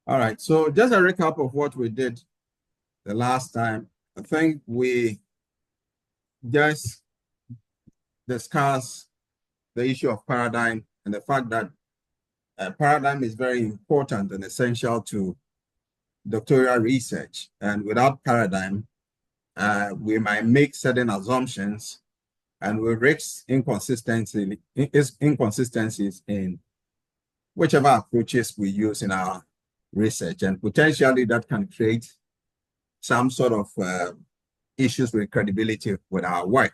All right, so just a recap of what we did the last time. I think we just discussed the issue of paradigm and the fact that paradigm is very important and essential to doctoral research. And without paradigm, we might make certain assumptions and we risk inconsistencies in whichever approaches we use in our research. And potentially that can create some sort of issues with credibility with our work.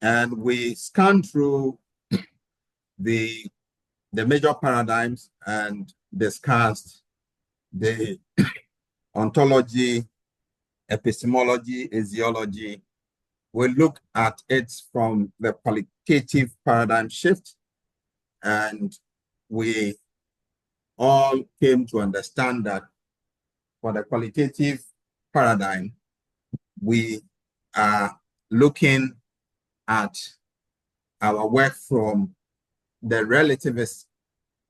And we scan through the major paradigms and discussed the ontology, epistemology, axiology. We look at it from the qualitative paradigm shift, and we all came to understand that for the qualitative paradigm, we are looking at our work from the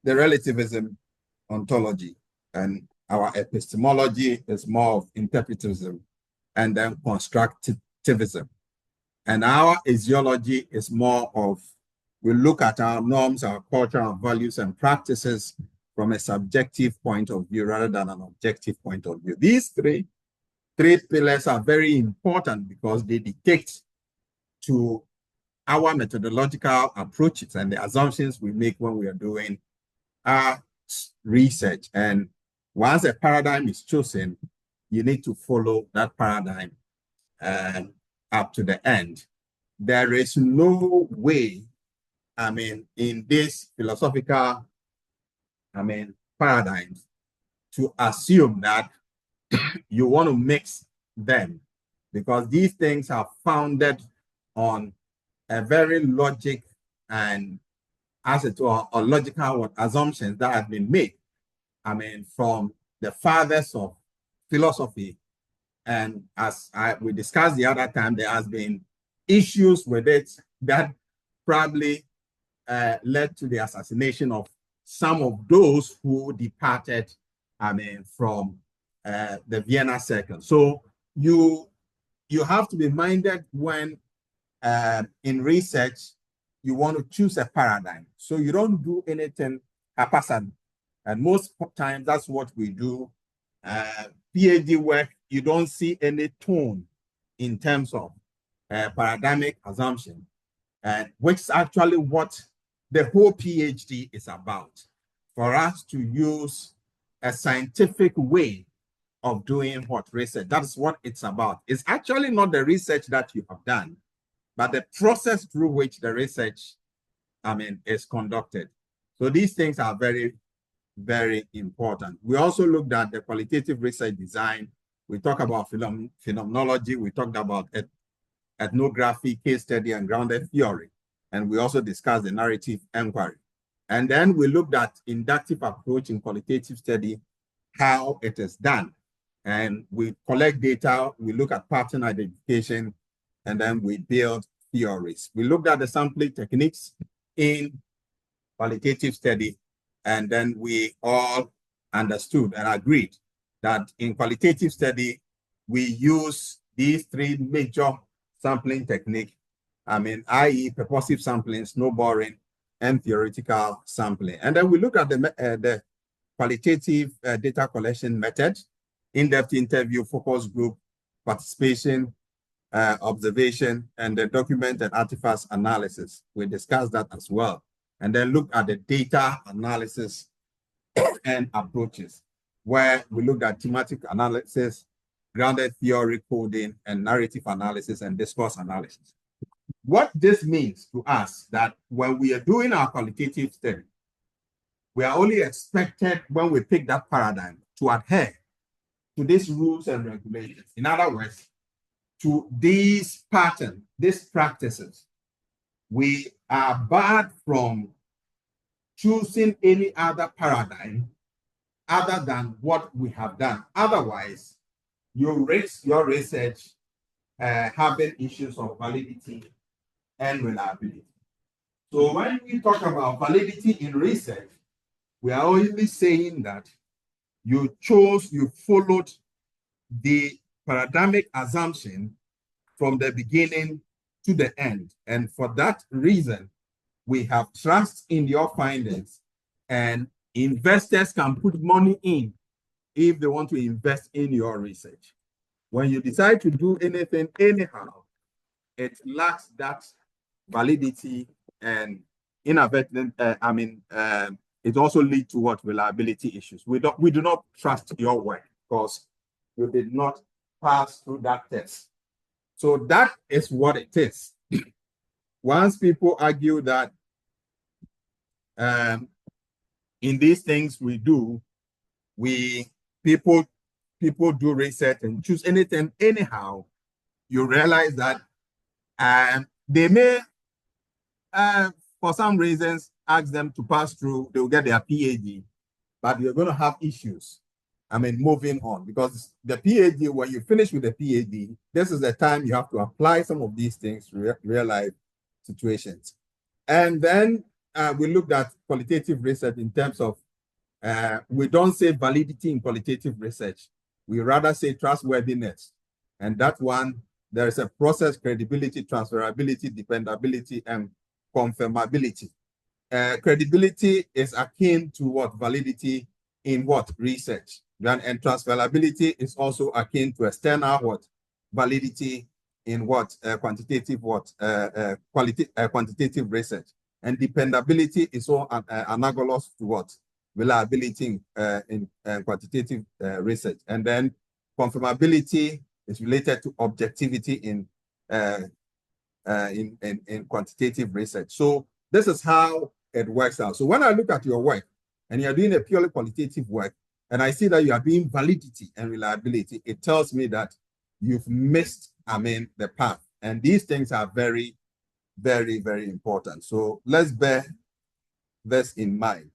relativism ontology, and our epistemology is more of interpretivism and then constructivism. And our axiology is more of, we look at our norms, our culture, our values and practices from a subjective point of view rather than an objective point of view. These three pillars are very important because they dictate to our methodological approaches and the assumptions we make when we are doing our research. And once a paradigm is chosen, you need to follow that paradigm up to the end. There is no way, in this philosophical, paradigms, to assume that you want to mix them, because these things are founded on a very logic and or logical assumptions that have been made, from the fathers of philosophy. And as we discussed the other time, there has been issues with it that probably led to the assassination of some of those who departed, from the Vienna Circle. So you have to be minded when in research, you want to choose a paradigm. So you don't do anything haphazard. And most times that's what we do. PhD work, you don't see any tone in terms of paradigmic assumption, which is actually what the whole PhD is about. For us to use a scientific way of doing what research, that's what it's about. It's actually not the research that you have done, but the process through which the research, is conducted. So these things are very, very important. We also looked at the qualitative research design. We talked about phenomenology. We talked about ethnography, case study, and grounded theory. And we also discussed the narrative inquiry. And then we looked at inductive approach in qualitative study, how it is done. And we collect data, we look at pattern identification, and then we build theories. We looked at the sampling techniques in qualitative study, and then we all understood and agreed that in qualitative study, we use these three major sampling techniques, i.e. purposive sampling, snowballing, and theoretical sampling. And then we look at the qualitative data collection method, in-depth interview, focus group, participation, observation, and the document and artifacts analysis. We discussed that as well. And then look at the data analysis and approaches, where we looked at thematic analysis, grounded theory coding, and narrative analysis and discourse analysis. What this means to us that when we are doing our qualitative study, we are only expected, when we pick that paradigm, to adhere to these rules and regulations. In other words, to these patterns, these practices. We are barred from choosing any other paradigm other than what we have done. Otherwise, you risk your research having issues of validity and reliability. So when we talk about validity in research, we are only saying that you followed the paradigmic assumption from the beginning to the end. And for that reason, we have trust in your findings, and investors can put money in if they want to invest in your research. When you decide to do anything anyhow, it lacks that validity and inadvertent, it also leads to what? Reliability issues. We do not trust your work because you did not pass through that test. So that is what it is. Once people argue that in these things we do, people do research and choose anything anyhow, you realize that they may, for some reasons, ask them to pass through, they'll get their PhD, but you're going to have issues. Moving on, because the PhD, when you finish with the PhD, this is the time you have to apply some of these things to real life situations. And then we looked at qualitative research in terms of, we don't say validity in qualitative research. We rather say trustworthiness. And that one, there is a process: credibility, transferability, dependability, and confirmability. Credibility is akin to what? Validity in what? Research. And transferability is also akin to external what? Validity in what? Quantitative what? Quantitative research. And dependability is so analogous to what? Reliability in quantitative research. And then confirmability is related to objectivity in quantitative research. So this is how it works out. So when I look at your work and you're doing a purely qualitative work, and I see that you are doing validity and reliability, it tells me that you've missed, the path. And these things are very, very, very important. So let's bear this in mind.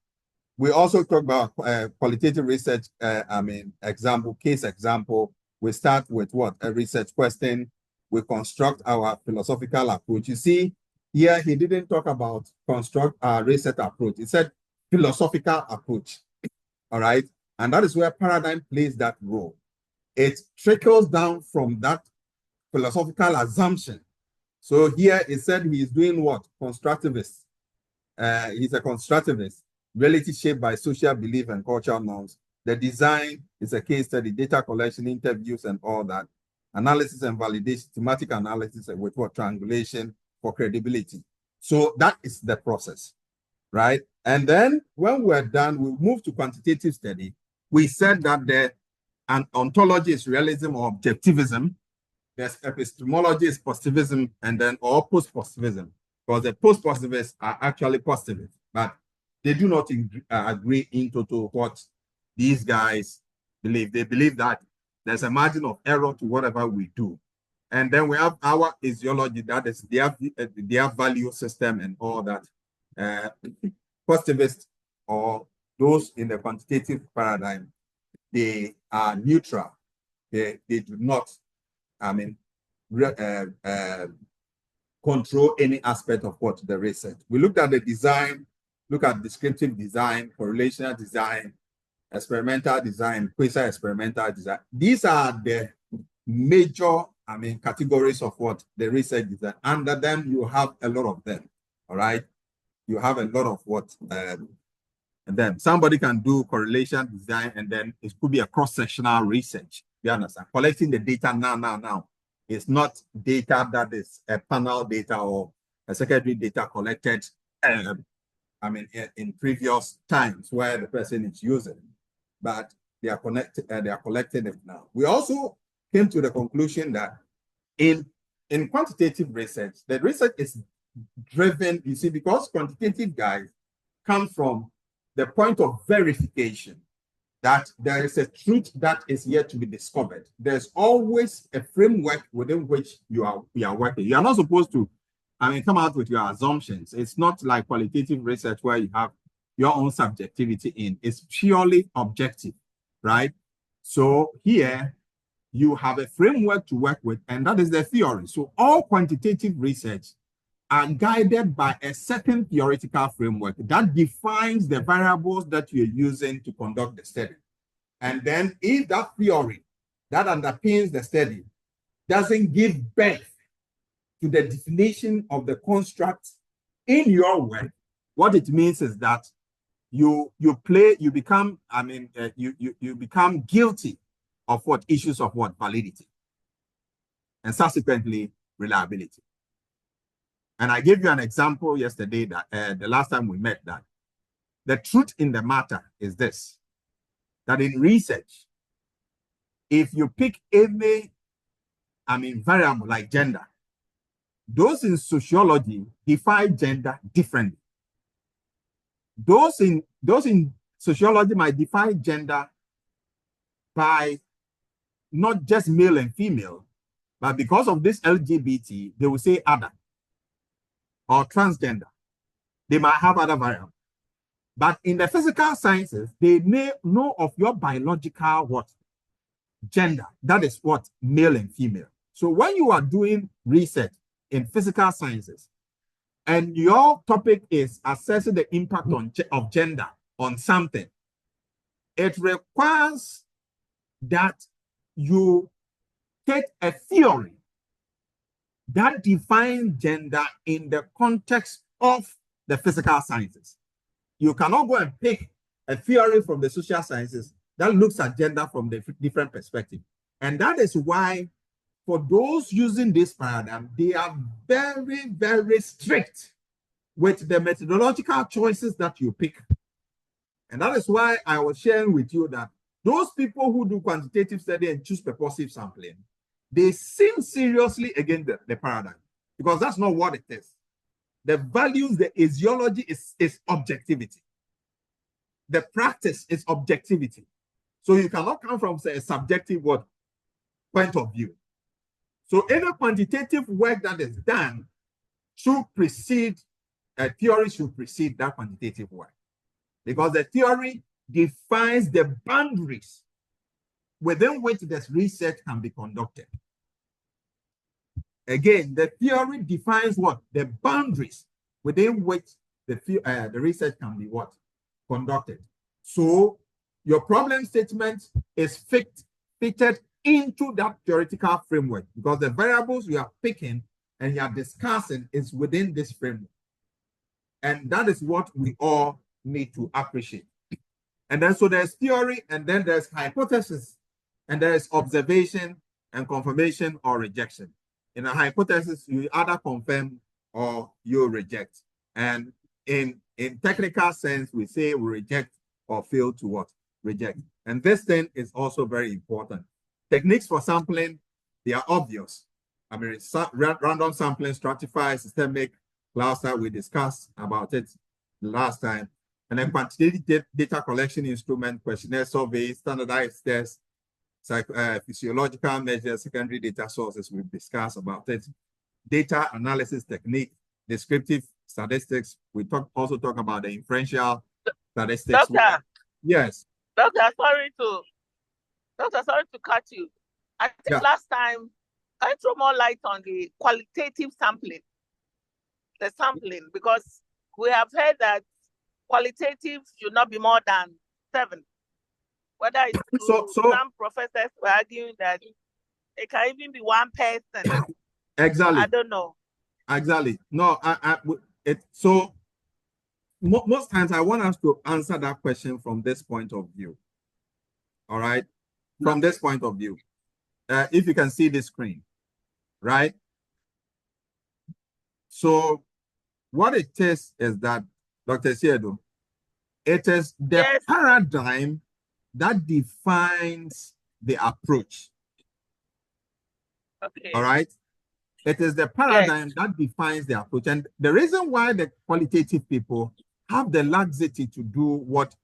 We also talk about qualitative research, case example. We start with what? A research question. We construct our philosophical approach. You see, here he didn't talk about construct our research approach. He said philosophical approach, all right? And that is where paradigm plays that role. It trickles down from that philosophical assumption. So here it said he is doing what? Constructivist. He's a constructivist. Reality shaped by social belief and cultural norms. The design is a case study, data collection, interviews, and all that. Analysis and validation, thematic analysis with what? Triangulation for credibility. So that is the process, right? And then when we're done, we move to quantitative study. We said that an ontology is realism or objectivism. There's epistemology is positivism, and then or post-positivism. Because the post-positivists are actually positivists, but they do not agree in total what these guys believe. They believe that there's a margin of error to whatever we do. And then we have our physiology, that is their value system and all that. Positivists or those in the quantitative paradigm, they are neutral. They do not, control any aspect of what the research. We looked at the design, look at descriptive design, correlational design, experimental design, quasi-experimental design. These are the major, categories of what the research design. Under them, you have a lot of them, all right? You have a lot of what, and then somebody can do correlation design, and then it could be a cross-sectional research. You understand? Collecting the data now. It's not data that is a panel data or a secondary data collected, in previous times where the person is using, but they are connected. They are collecting it now. We also came to the conclusion that in quantitative research, the research is driven, you see, because quantitative guys come from the point of verification that there is a truth that is yet to be discovered. There's always a framework within which you are working. You are not supposed to, come out with your assumptions. It's not like qualitative research where you have your own subjectivity in. It's purely objective, right? So here you have a framework to work with, and that is the theory. So all quantitative research are guided by a certain theoretical framework that defines the variables that you're using to conduct the study. And then if that theory that underpins the study doesn't give birth to the definition of the construct in your work, what it means is that you become guilty of what issues of what validity and subsequently reliability. And I gave you an example yesterday that the last time we met, that the truth in the matter is this, that in research, if you pick any variable like gender, those in sociology define gender differently. Those in sociology might define gender by not just male and female, but because of this LGBT, they will say other or transgender. They might have other variables. But in the physical sciences, they may know of your biological what? Gender. That is what? Male and female. So when you are doing research in physical sciences, and your topic is assessing the impact of gender on something, it requires that you take a theory that defines gender in the context of the physical sciences. You cannot go and pick a theory from the social sciences that looks at gender from the different perspective. And that is why, for those using this paradigm, they are very, very strict with the methodological choices that you pick. And that is why I was sharing with you that those people who do quantitative study and choose purposive sampling, they seem seriously against the paradigm, because that's not what it is. The values, the ideology is objectivity. The practice is objectivity. So you cannot come from, say, a subjective point of view. So any quantitative work that is done should precede, a theory should precede that quantitative work, because the theory defines the boundaries within which this research can be conducted. Again, the theory defines what? The boundaries within which the research can be what? Conducted. So your problem statement is fitted into that theoretical framework, because the variables you are picking and you are discussing is within this framework. And that is what we all need to appreciate. And then so there's theory, and then there's hypothesis, and there is observation and confirmation or rejection. In a hypothesis, you either confirm or you reject. And in technical sense, we say we reject or fail to what? Reject. And this thing is also very important. Techniques for sampling, they are obvious. Random sampling, stratified, systemic, cluster, we discussed about it last time. And then quantitative data collection instrument, questionnaire survey, standardized tests, physiological measures, secondary data sources, we've discussed about it. Data analysis technique, descriptive statistics, we also talk about the inferential statistics. Doctor. Yes. Doctor, sorry to cut you. I think last time I threw more light on the qualitative sampling, because we have heard that qualitative should not be more than 7. Whether it's some professors were arguing that it can even be 1 person. Exactly. I don't know. Exactly. No, so most times I want us to answer that question from this point of view. All right. From this point of view, if you can see the screen, right? So what it is that, Dr. Siedo, it is the paradigm that defines the approach. Okay. All right. It is the paradigm that defines the approach. And the reason why the qualitative people have the laxity to do what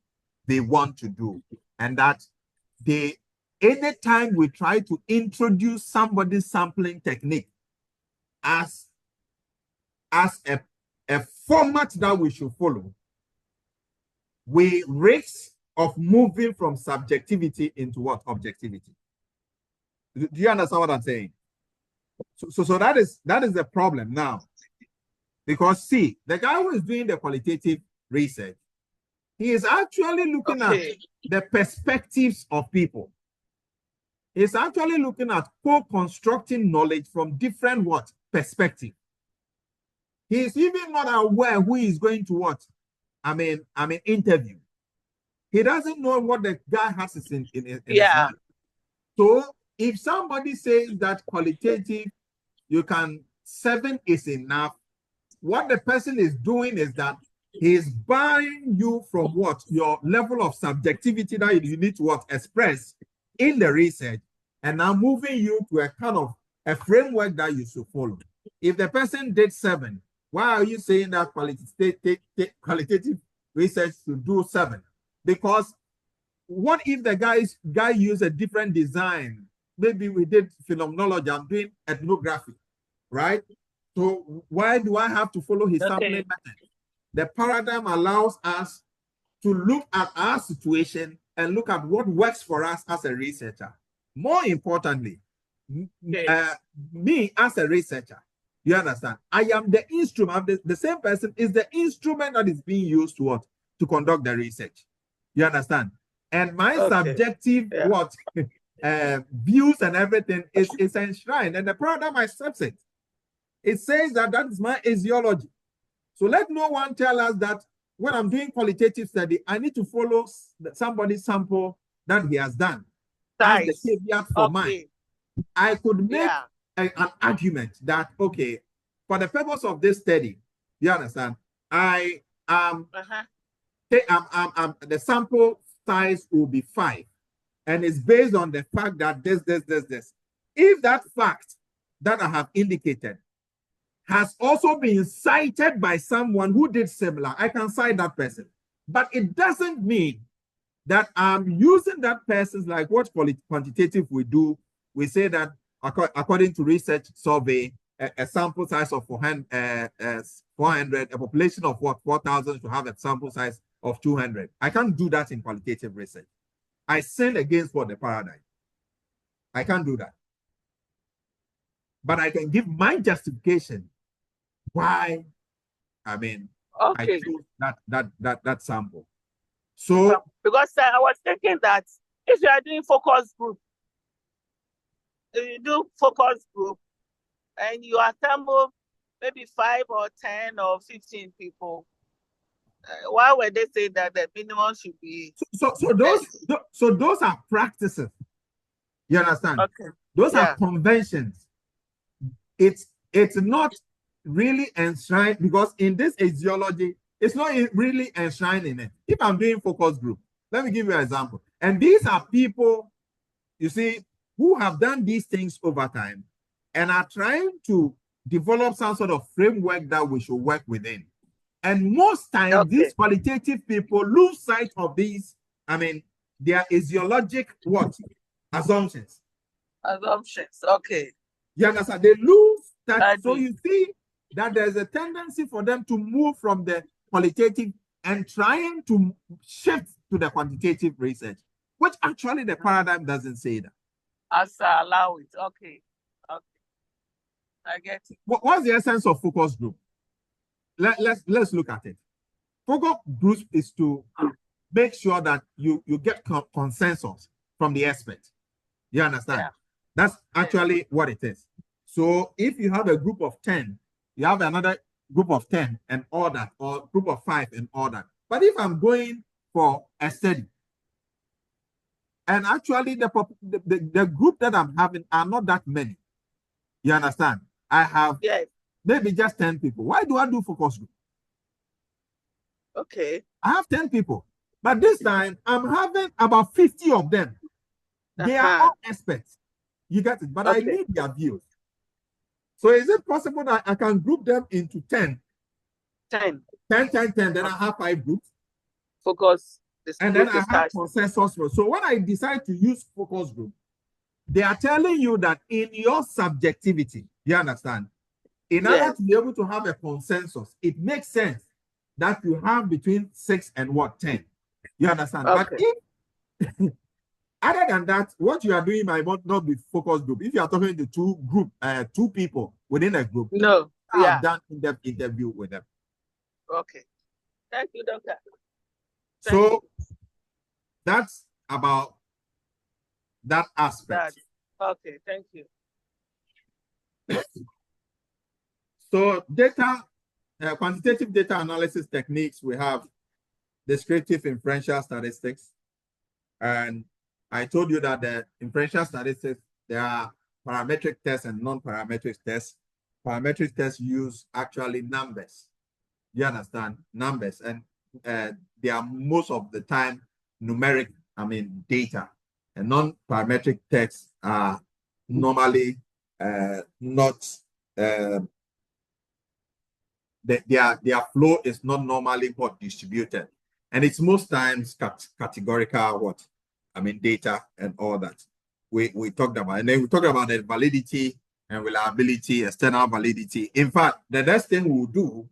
they want to do, and that anytime we try to introduce somebody's sampling technique as a format that we should follow, we risk of moving from subjectivity into what? Objectivity. Do you understand what I'm saying? So that is the problem now. Because see, the guy who is doing the qualitative research, He is actually looking at the perspectives of people. He's actually looking at co-constructing knowledge from different what perspectives. He is even not aware who is going to what interview. He doesn't know what the guy has in his mind. So if somebody says that qualitative, you can 7 is enough, what the person is doing is that he is buying you from what your level of subjectivity that you need to what express in the research, and now moving you to a kind of a framework that you should follow. If the person did 7, why are you saying that qualitative research should do 7? Because what if the guy used a different design? Maybe we did phenomenology, I'm doing ethnography, right? So why do I have to follow his sampling method? The paradigm allows us to look at our situation and look at what works for us as a researcher. More importantly, me as a researcher, you understand, I am the instrument. The same person is the instrument that is being used to what? To conduct the research. You understand? And my subjective views and everything is enshrined, and the paradigm accepts it. It says that is my ideology. So let no one tell us that when I'm doing qualitative study, I need to follow somebody's sample that he has done. That's the caveat for mine. I could make an argument that, okay, for the purpose of this study, you understand, the sample size will be 5. And it's based on the fact that this. If that fact that I have indicated has also been cited by someone who did similar, I can cite that person. But it doesn't mean that I'm using that person's, like what quantitative we do. We say that according to research survey, a sample size of 400, a population of what 4,000 should have a sample size of 200. I can't do that in qualitative research. I sin against what the paradigm. I can't do that. But I can give my justification why, I choose that sample. So because I was thinking that if you are doing focus group, if you do focus group and you assemble maybe 5 or 10 or 15 people, why would they say that the minimum should be? So those are practices. You understand? Okay. Those are conventions. It's not really enshrined, because in this ideology, it's not really enshrined in it. If I'm doing focus group, let me give you an example. And these are people, you see, who have done these things over time and are trying to develop some sort of framework that we should work within. And most times, these qualitative people lose sight of these, their ideologic assumptions. Assumptions, okay. You understand? They lose that. So you see that there's a tendency for them to move from the qualitative and trying to shift to the quantitative research, which actually the paradigm doesn't say that. As I allow it, okay. I get it. What's the essence of focus group? Let's look at it. Focus group is to make sure that you get consensus from the experts. You understand? Yeah. That's actually what it is. So if you have a group of 10, you have another group of 10 and all that, or group of 5 and all that. But if I'm going for a study, and actually the group that I'm having are not that many. You understand? I have maybe just 10 people. Why do I do focus group? Okay. I have 10 people. But this time, I'm having about 50 of them. They are all experts. You get it? But I need their views. So is it possible that I can group them into 10? 10. 10, then I have 5 groups. Focus. And then I have consensus. So when I decide to use focus group, they are telling you that in your subjectivity, you understand, in order to be able to have a consensus, it makes sense that you have between 6 and 10. You understand? But if other than that, what you are doing might not be focus group. If you are talking to two people within a group, I have done in-depth interview with them. Okay. Thank you, Doctor. So that's about that aspect. Okay, thank you. So data, quantitative data analysis techniques, we have descriptive inferential statistics. And I told you that the inferential statistics, there are parametric tests and non-parametric tests. Parametric tests use actually numbers. You understand? Numbers. And they are most of the time numeric, data. And non-parametric tests are normally not, their flow is not normally what distributed. And it's most times categorical data and all that we talked about. And then we talked about the validity and reliability, external validity. In fact, the next thing we'll do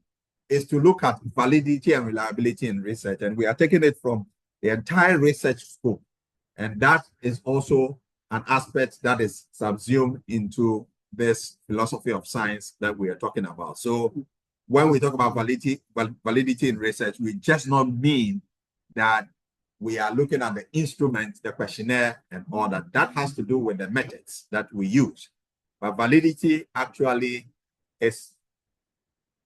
is to look at validity and reliability in research. And we are taking it from the entire research scope. And that is also an aspect that is subsumed into this philosophy of science that we are talking about. So when we talk about validity in research, we just not mean that we are looking at the instrument, the questionnaire, and all that. That has to do with the methods that we use. But validity actually is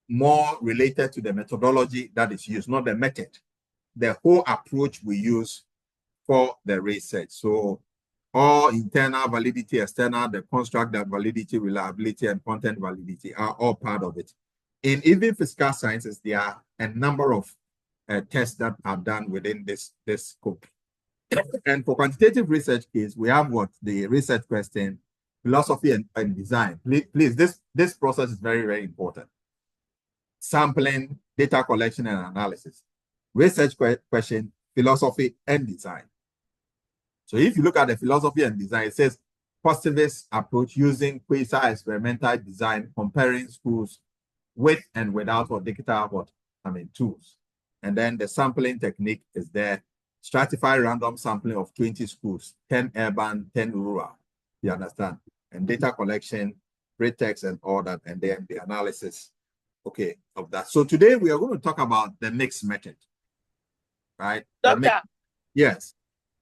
more related to the methodology that is used, not the method. The whole approach we use for the research. So all internal validity, external, the construct, the validity, reliability, and content validity are all part of it. In even physical sciences, there are a number of tests that are done within this scope. And for quantitative research case, we have the research question, philosophy and design. Please, this process is very, very important. Sampling, data collection and analysis. Research question, philosophy and design. So if you look at the philosophy and design, it says positivist approach using quasi-experimental design, comparing schools with and without digital tools. And then the sampling technique is there. Stratify random sampling of 20 schools, 10 urban, 10 rural. You understand? And data collection, pretext and all that, and then the analysis, of that. So today we are going to talk about the mixed method, right? Doctor. Yes.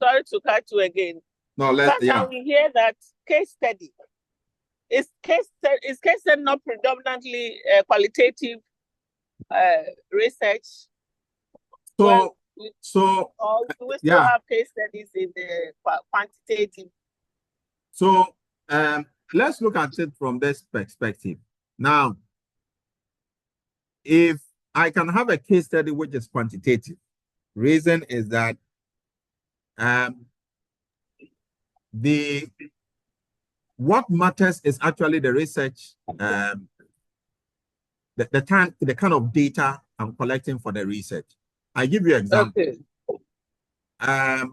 Sorry to cut you again. No, we hear that case study. Is case study not predominantly qualitative research? Or do we still have case studies in the quantitative? So let's look at it from this perspective. Now, if I can have a case study which is quantitative, reason is that what matters is actually the research, the kind of data I'm collecting for the research. I give you an example. Okay. I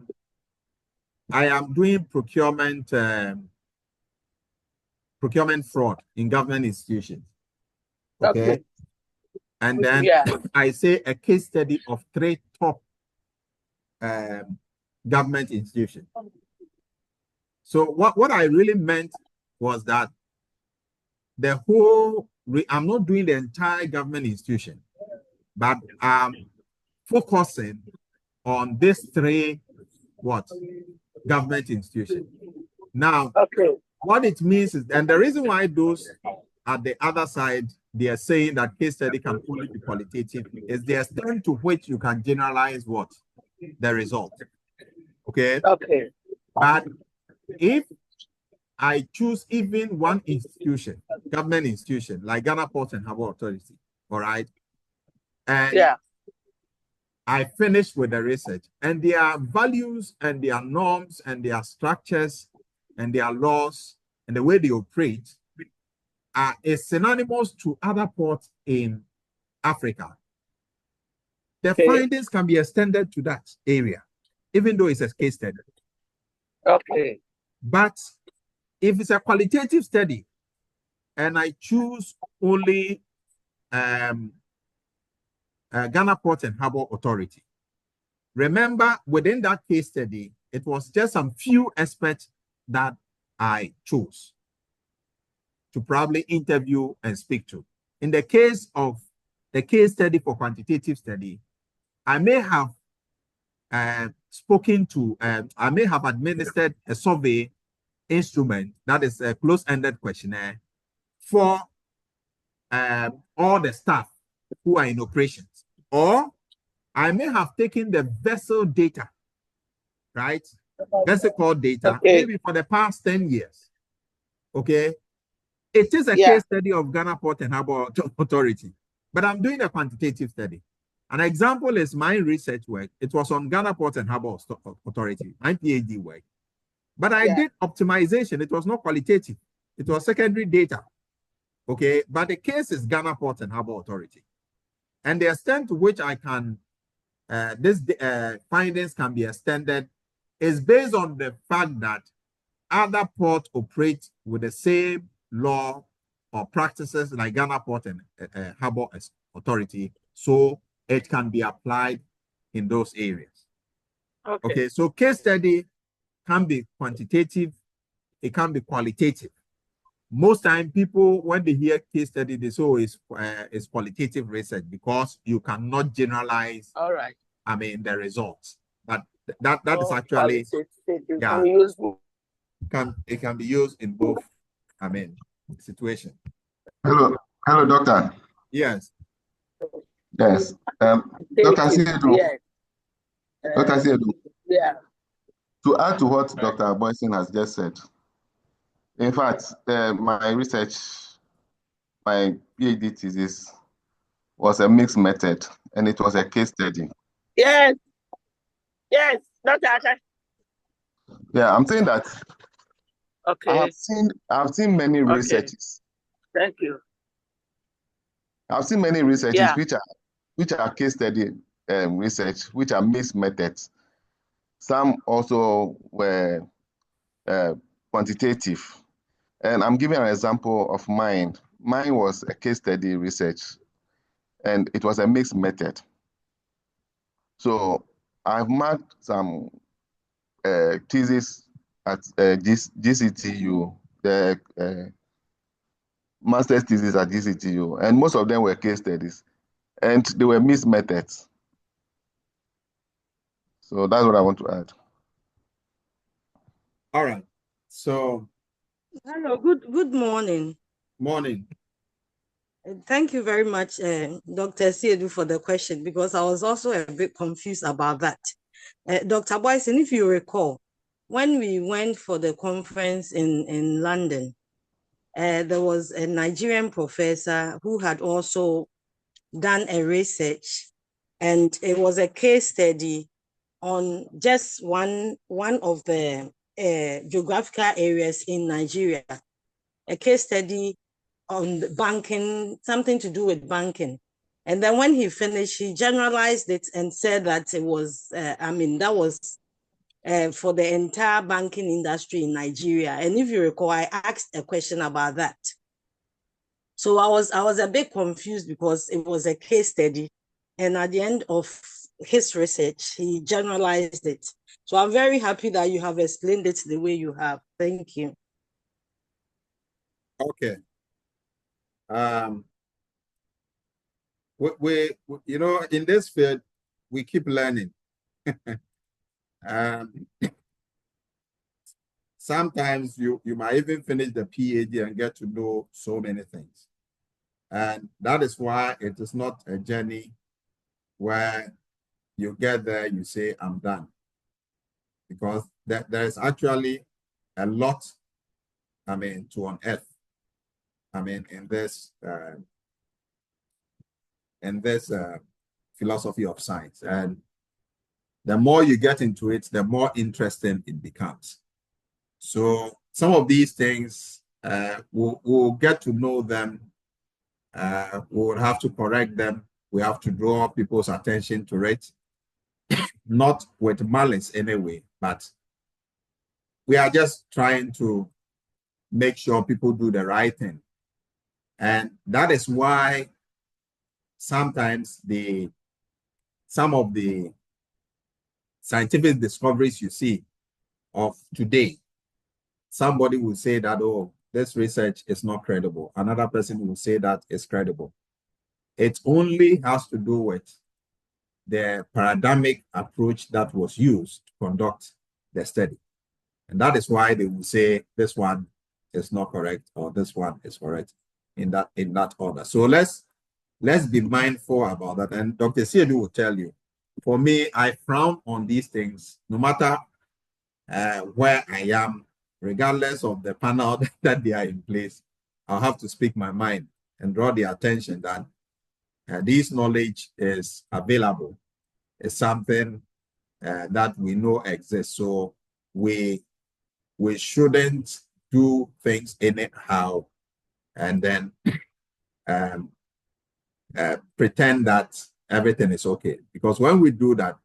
am doing procurement fraud in government institutions. Okay. And then I say a case study of 3 top government institutions. So what I really meant was that the whole, I'm not doing the entire government institution, but focusing on these 3 government institutions. Now, what it means is, and the reason why those at the other side, they are saying that case study can only be qualitative is the extent to which you can generalize the result. Okay. But if I choose even one institution, government institution, like Ghana Ports and Harbour Authority, all right, and I finish with the research, and their values and their norms and their structures and their laws and the way they operate is synonymous to other ports in Africa. The findings can be extended to that area, even though it's a case study. But if it's a qualitative study and I choose only Ghana Ports and Harbour Authority, remember within that case study, it was just some few experts that I chose to probably interview and speak to. In the case of the case study for quantitative study, I may have spoken to, I may have administered a survey instrument that is a close-ended questionnaire for all the staff who are in operations. Or I may have taken the vessel data, right? Vessel code data, maybe for the past 10 years. Okay. It is a case study of Ghana Port and Harbour Authority, but I'm doing a quantitative study. An example is my research work. It was on Ghana Port and Harbour Authority, my PhD work. But I did optimization. It was not qualitative. It was secondary data. Okay. But the case is Ghana Port and Harbour Authority. And the extent to which I can, this findings can be extended is based on the fact that other ports operate with the same law or practices like Ghana Port and Harbour Authority, so it can be applied in those areas. Okay, so case study can be quantitative, it can be qualitative. Most time people, when they hear case study, they say, oh, it's qualitative research because you cannot generalize, I mean, the results. But that is actually, yeah, it can be used in both, I mean, situation. Hello, doctor. Yes. Yes. Dr. Siedu. Dr. Siedu. Yeah. To add to what Dr. Boyson has just said, in fact, my research, my PhD thesis was a mixed method, and it was a case study. Yes. Yes, Dr. Yeah, I'm saying that. Okay. I've seen many researches. Thank you. I've seen many researches which are case study research, which are mixed methods. Some also were quantitative. And I'm giving an example of mine. Mine was a case study research, and it was a mixed method. So I've marked some thesis at GCTU, the master's thesis at GCTU, and most of them were case studies, and they were mixed methods. So that's what I want to add. All right. So. Hello. Good morning. Morning. Thank you very much, Dr. Siedu, for the question, because I was also a bit confused about that. Dr. Boyson, if you recall, when we went for the conference in London, there was a Nigerian professor who had also done a research, and it was a case study on just one of the geographical areas in Nigeria, a case study on the banking, something to do with banking. And then when he finished, he generalized it and said that it was, that was for the entire banking industry in Nigeria. And if you recall, I asked a question about that. So I was a bit confused because it was a case study. And at the end of his research, he generalized it. So I'm very happy that you have explained it the way you have. Thank you. Okay. We you know, in this field, we keep learning. Sometimes you might even finish the PhD and get to know so many things. And that is why it is not a journey where you get there, you say, I'm done. Because there is actually a lot, I mean, to unearth. I mean, in this philosophy of science. And the more you get into it, the more interesting it becomes. So some of these things, we'll get to know them. We will have to correct them. We have to draw people's attention to it, not with malice anyway, but we are just trying to make sure people do the right thing. And that is why sometimes some of the scientific discoveries you see of today, somebody will say that, oh, this research is not credible. Another person will say that it's credible. It only has to do with the paradigmic approach that was used to conduct the study. And that is why they will say this one is not correct or this one is correct in that order. So let's be mindful about that. And Dr. Siedu will tell you, for me, I frown on these things, no matter where I am, regardless of the panel that they are in place. I'll have to speak my mind and draw the attention that this knowledge is available. It's something that we know exists. So we shouldn't do things anyhow and then pretend that everything is okay. Because when we do that,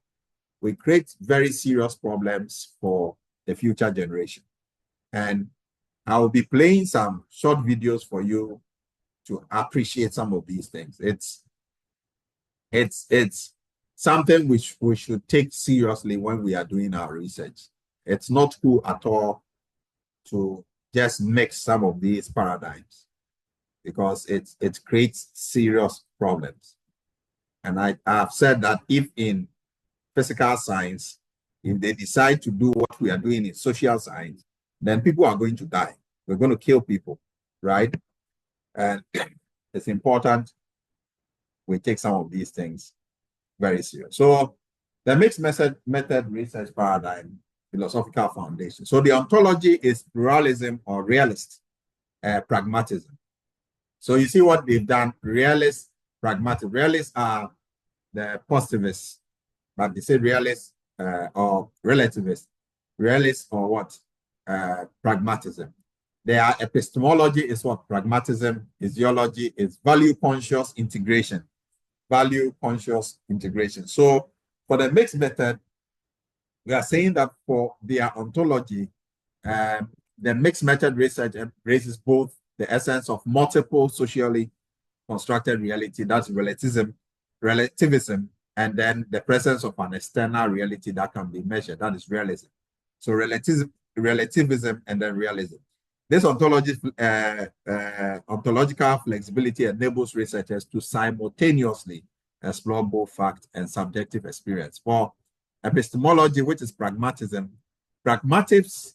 we create very serious problems for the future generation. And I will be playing some short videos for you to appreciate some of these things. It's something which we should take seriously when we are doing our research. It's not cool at all to just mix some of these paradigms because it creates serious problems. And I have said that if in physical science, if they decide to do what we are doing in social science, then people are going to die. We're going to kill people, right? And it's important we take some of these things very serious. So the mixed method research paradigm, philosophical foundation. So the ontology is pluralism or realist pragmatism. So you see what they've done, realist, pragmatic. Realists are the positivists, but they say realist or relativist. Realist or what? Pragmatism. Their epistemology is what? Pragmatism. Ideology is value-conscious integration. Value-conscious integration. So for the mixed method, we are saying that for their ontology, the mixed method research embraces both the essence of multiple socially constructed reality, that's relativism, and then the presence of an external reality that can be measured, that is realism. So relativism and then realism. This ontological flexibility enables researchers to simultaneously explore both fact and subjective experience. For epistemology, which is pragmatism, pragmatics,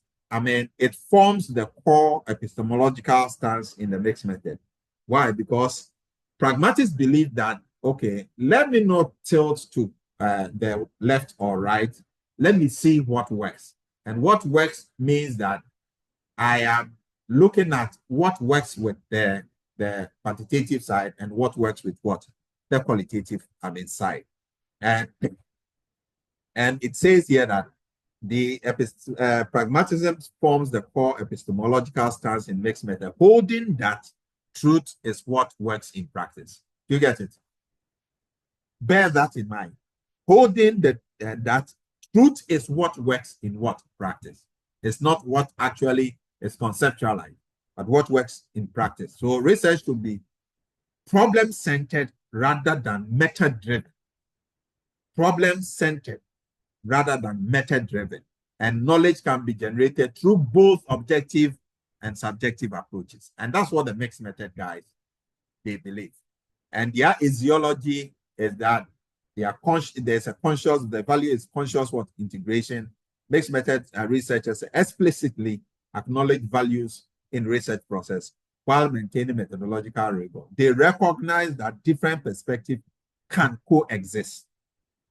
it forms the core epistemological stance in the mixed method. Why? Because pragmatists believe that, okay, let me not tilt to the left or right. Let me see what works. And what works means that I am looking at what works with the quantitative side and what works with what? The qualitative side. And it says here that the pragmatism forms the core epistemological stance in mixed method, holding that truth is what works in practice. Do you get it? Bear that in mind. Holding that truth is what works in what practice. It's not what actually is conceptualized, but what works in practice. So research should be problem-centered rather than method-driven. Problem-centered rather than method-driven. And knowledge can be generated through both objective and subjective approaches. And that's what the mixed method guys, they believe. And their ideology is that there's a conscious, the value is conscious what integration. Mixed method researchers explicitly acknowledge values in research process while maintaining methodological rigor. They recognize that different perspectives can coexist.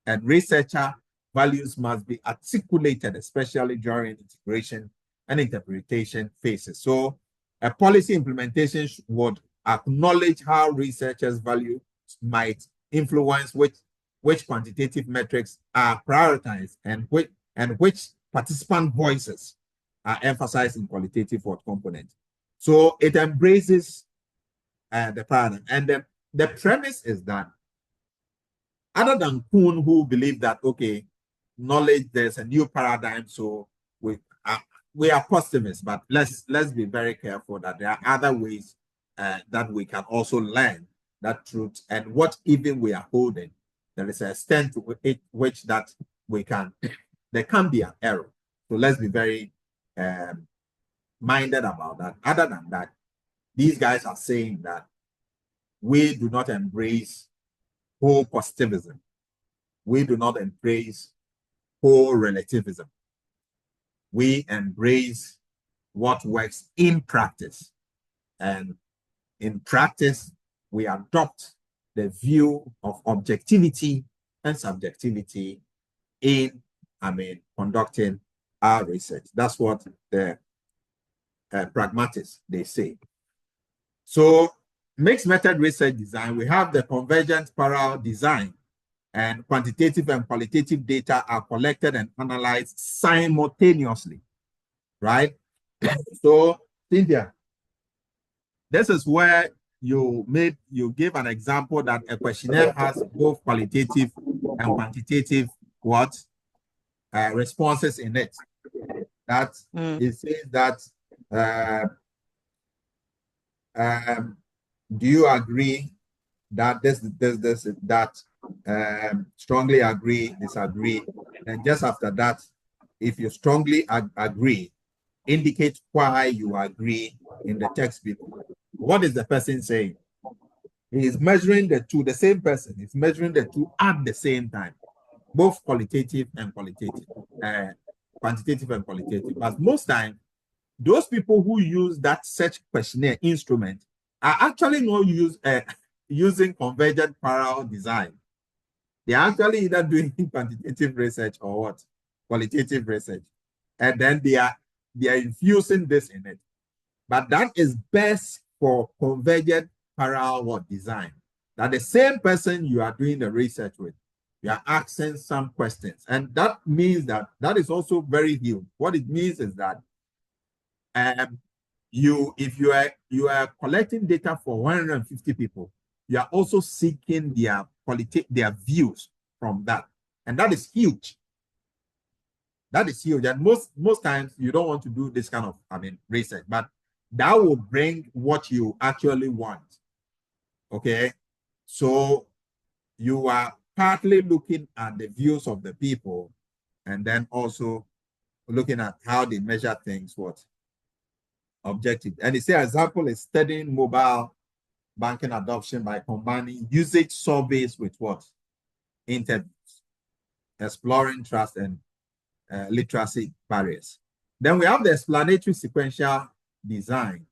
And researcher values must be articulated, especially during integration and interpretation phases. So a policy implementation would acknowledge how researchers' values might influence which quantitative metrics are prioritized and which participant voices are emphasized in qualitative component. So it embraces the paradigm. And the premise is that other than Kuhn, who believe that, okay, knowledge, there's a new paradigm, so we are positivists, but let's be very careful that there are other ways that we can also learn that truth, and what even we are holding, there is an extent to which that we can, there can be an error. So let's be very minded about that. Other than that, these guys are saying that we do not embrace whole positivism. we do not embrace whole relativism. We embrace what works in practice. And in practice, we adopt the view of objectivity and subjectivity in, conducting our research. That's what the pragmatists, they say. So mixed method research design, we have the convergent parallel design, and quantitative and qualitative data are collected and analyzed simultaneously, right? So, Cynthia, this is where you give an example that a questionnaire has both qualitative and quantitative responses in it. That it says that do you agree that strongly agree, disagree, and just after that, if you strongly agree, indicate why you agree in the text below. What is the person saying? He is measuring the two, the same person is measuring the two at the same time, both qualitative and quantitative and qualitative. But most times, those people who use that search questionnaire instrument are actually not using convergent parallel design. They are actually either doing quantitative research or what? Qualitative research. And then they are infusing this in it. But that is best for convergent parallel design. That the same person you are doing the research with, you are asking some questions. And that means that is also very huge. What it means is that if you are collecting data for 150 people, you are also seeking their views from that. And that is huge. That is huge. And most times you don't want to do this kind of research, but that will bring what you actually want. Okay. So you are partly looking at the views of the people and then also looking at how they measure things, objective. And you see, example is studying mobile banking adoption by combining usage surveys with interviews, exploring trust and literacy barriers. Then we have the explanatory sequential design,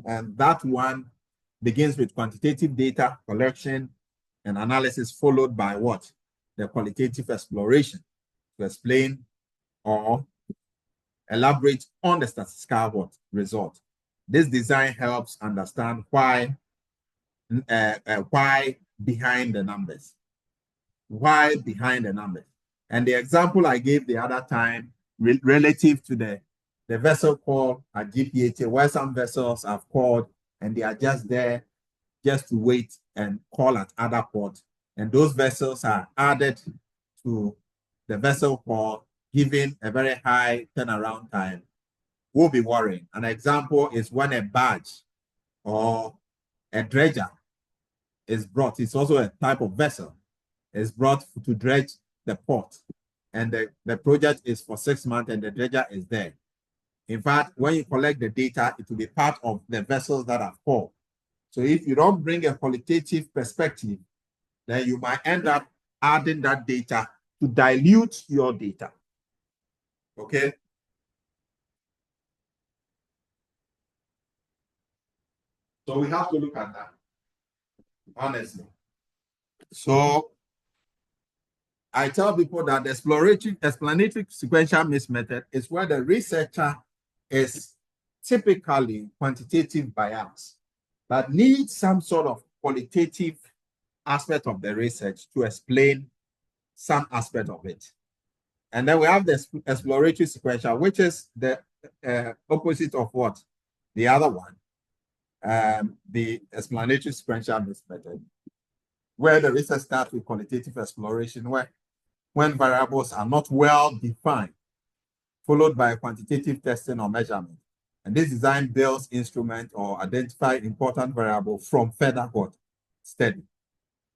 and that one begins with quantitative data collection and analysis, followed by the qualitative exploration to explain or elaborate on the statistical result. This design helps understand why behind the numbers. Why behind the numbers. And the example I gave the other time relative to the vessel call at GPHA, where some vessels have called and they are just there just to wait and call at other ports. And those vessels are added to the vessel call, giving a very high turnaround time. We'll be worrying. An example is when a barge or a dredger is brought. It's also a type of vessel. Is brought to dredge the port. And the project is for 6 months and the dredger is there. In fact, when you collect the data, it will be part of the vessels that are called. So if you don't bring a qualitative perspective, then you might end up adding that data to dilute your data. Okay? So we have to look at that, honestly. So I tell people that the explanatory sequential mixed method is where the researcher is typically quantitative bias, but needs some sort of qualitative aspect of the research to explain some aspect of it. And then we have the exploratory sequential, which is the opposite of what? The other one, the explanatory sequential mixed method, where the research starts with qualitative exploration, when variables are not well defined, followed by quantitative testing or measurement. And this design builds instrument or identify important variable from further study.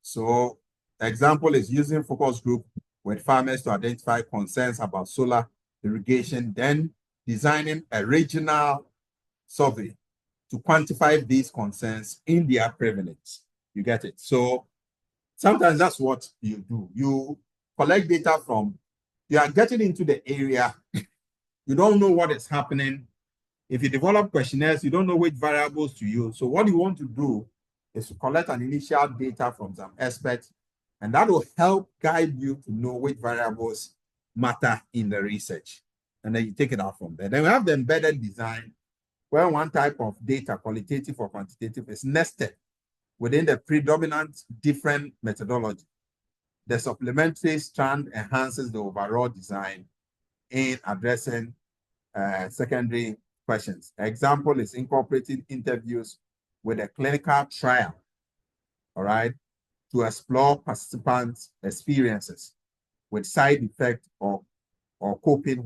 So the example is using focus group with farmers to identify concerns about solar irrigation, then designing a regional survey to quantify these concerns in their prevalence. You get it? So sometimes that's what you do. You collect data from, you are getting into the area, you don't know what is happening. If you develop questionnaires, you don't know which variables to use. So what you want to do is to collect an initial data from some experts, and that will help guide you to know which variables matter in the research. And then you take it out from there. Then we have the embedded design, where one type of data, qualitative or quantitative, is nested within the predominant different methodology. The supplementary strand enhances the overall design in addressing secondary questions. Example is incorporating interviews with a clinical trial, all right, to explore participants' experiences with side effect or coping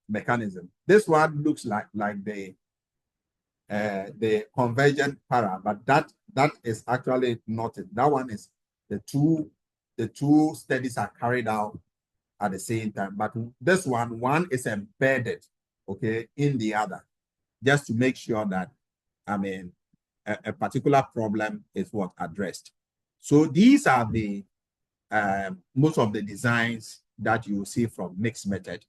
mechanism. This one looks like the convergent para, but that is actually not it. That one is the two studies are carried out at the same time. But this one is embedded, okay, in the other, just to make sure that, I mean, a particular problem is addressed. So these are the most of the designs that you see from mixed method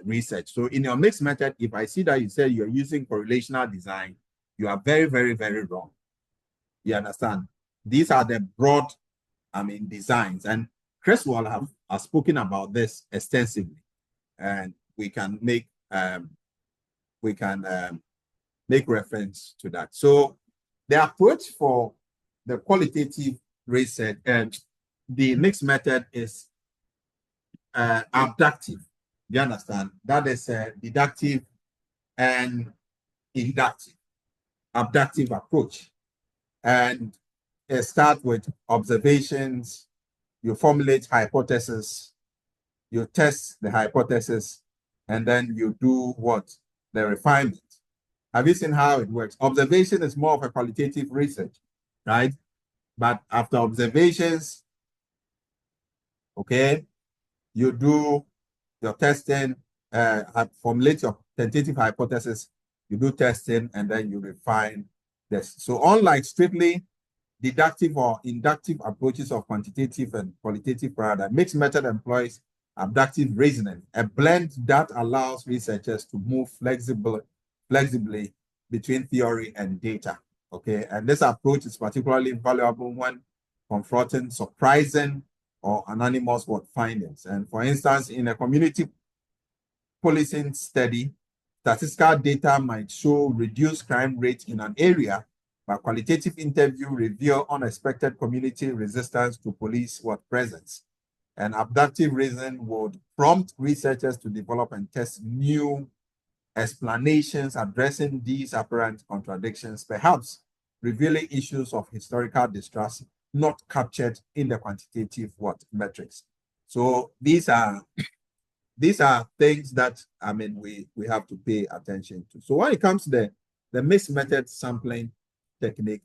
research. So in your mixed method, if I see that you say you're using correlational design, you are very, very, very wrong. You understand? These are the broad, I mean, designs. And Chris Wall has spoken about this extensively, and we can make reference to that. So the approach for the qualitative research and the mixed method is abductive. You understand? That is deductive and inductive. Abductive approach. And it starts with observations, you formulate hypotheses, you test the hypothesis, and then you do the refinement. Have you seen how it works? Observation is more of a qualitative research, right? But after observations, okay, you do your testing, formulate your tentative hypothesis, you do testing, and then you refine this. So unlike strictly deductive or inductive approaches of quantitative and qualitative paradigm, mixed method employs abductive reasoning, a blend that allows researchers to move flexibly between theory and data. Okay, and this approach is particularly valuable when confronting surprising or anonymous findings. And for instance, in a community policing study, statistical data might show reduced crime rate in an area, but qualitative interview reveal unexpected community resistance to police presence. And abductive reasoning would prompt researchers to develop and test new explanations addressing these apparent contradictions, perhaps revealing issues of historical distrust not captured in the quantitative metrics. So these are things that, I mean, we have to pay attention to. So when it comes to the mixed method sampling technique,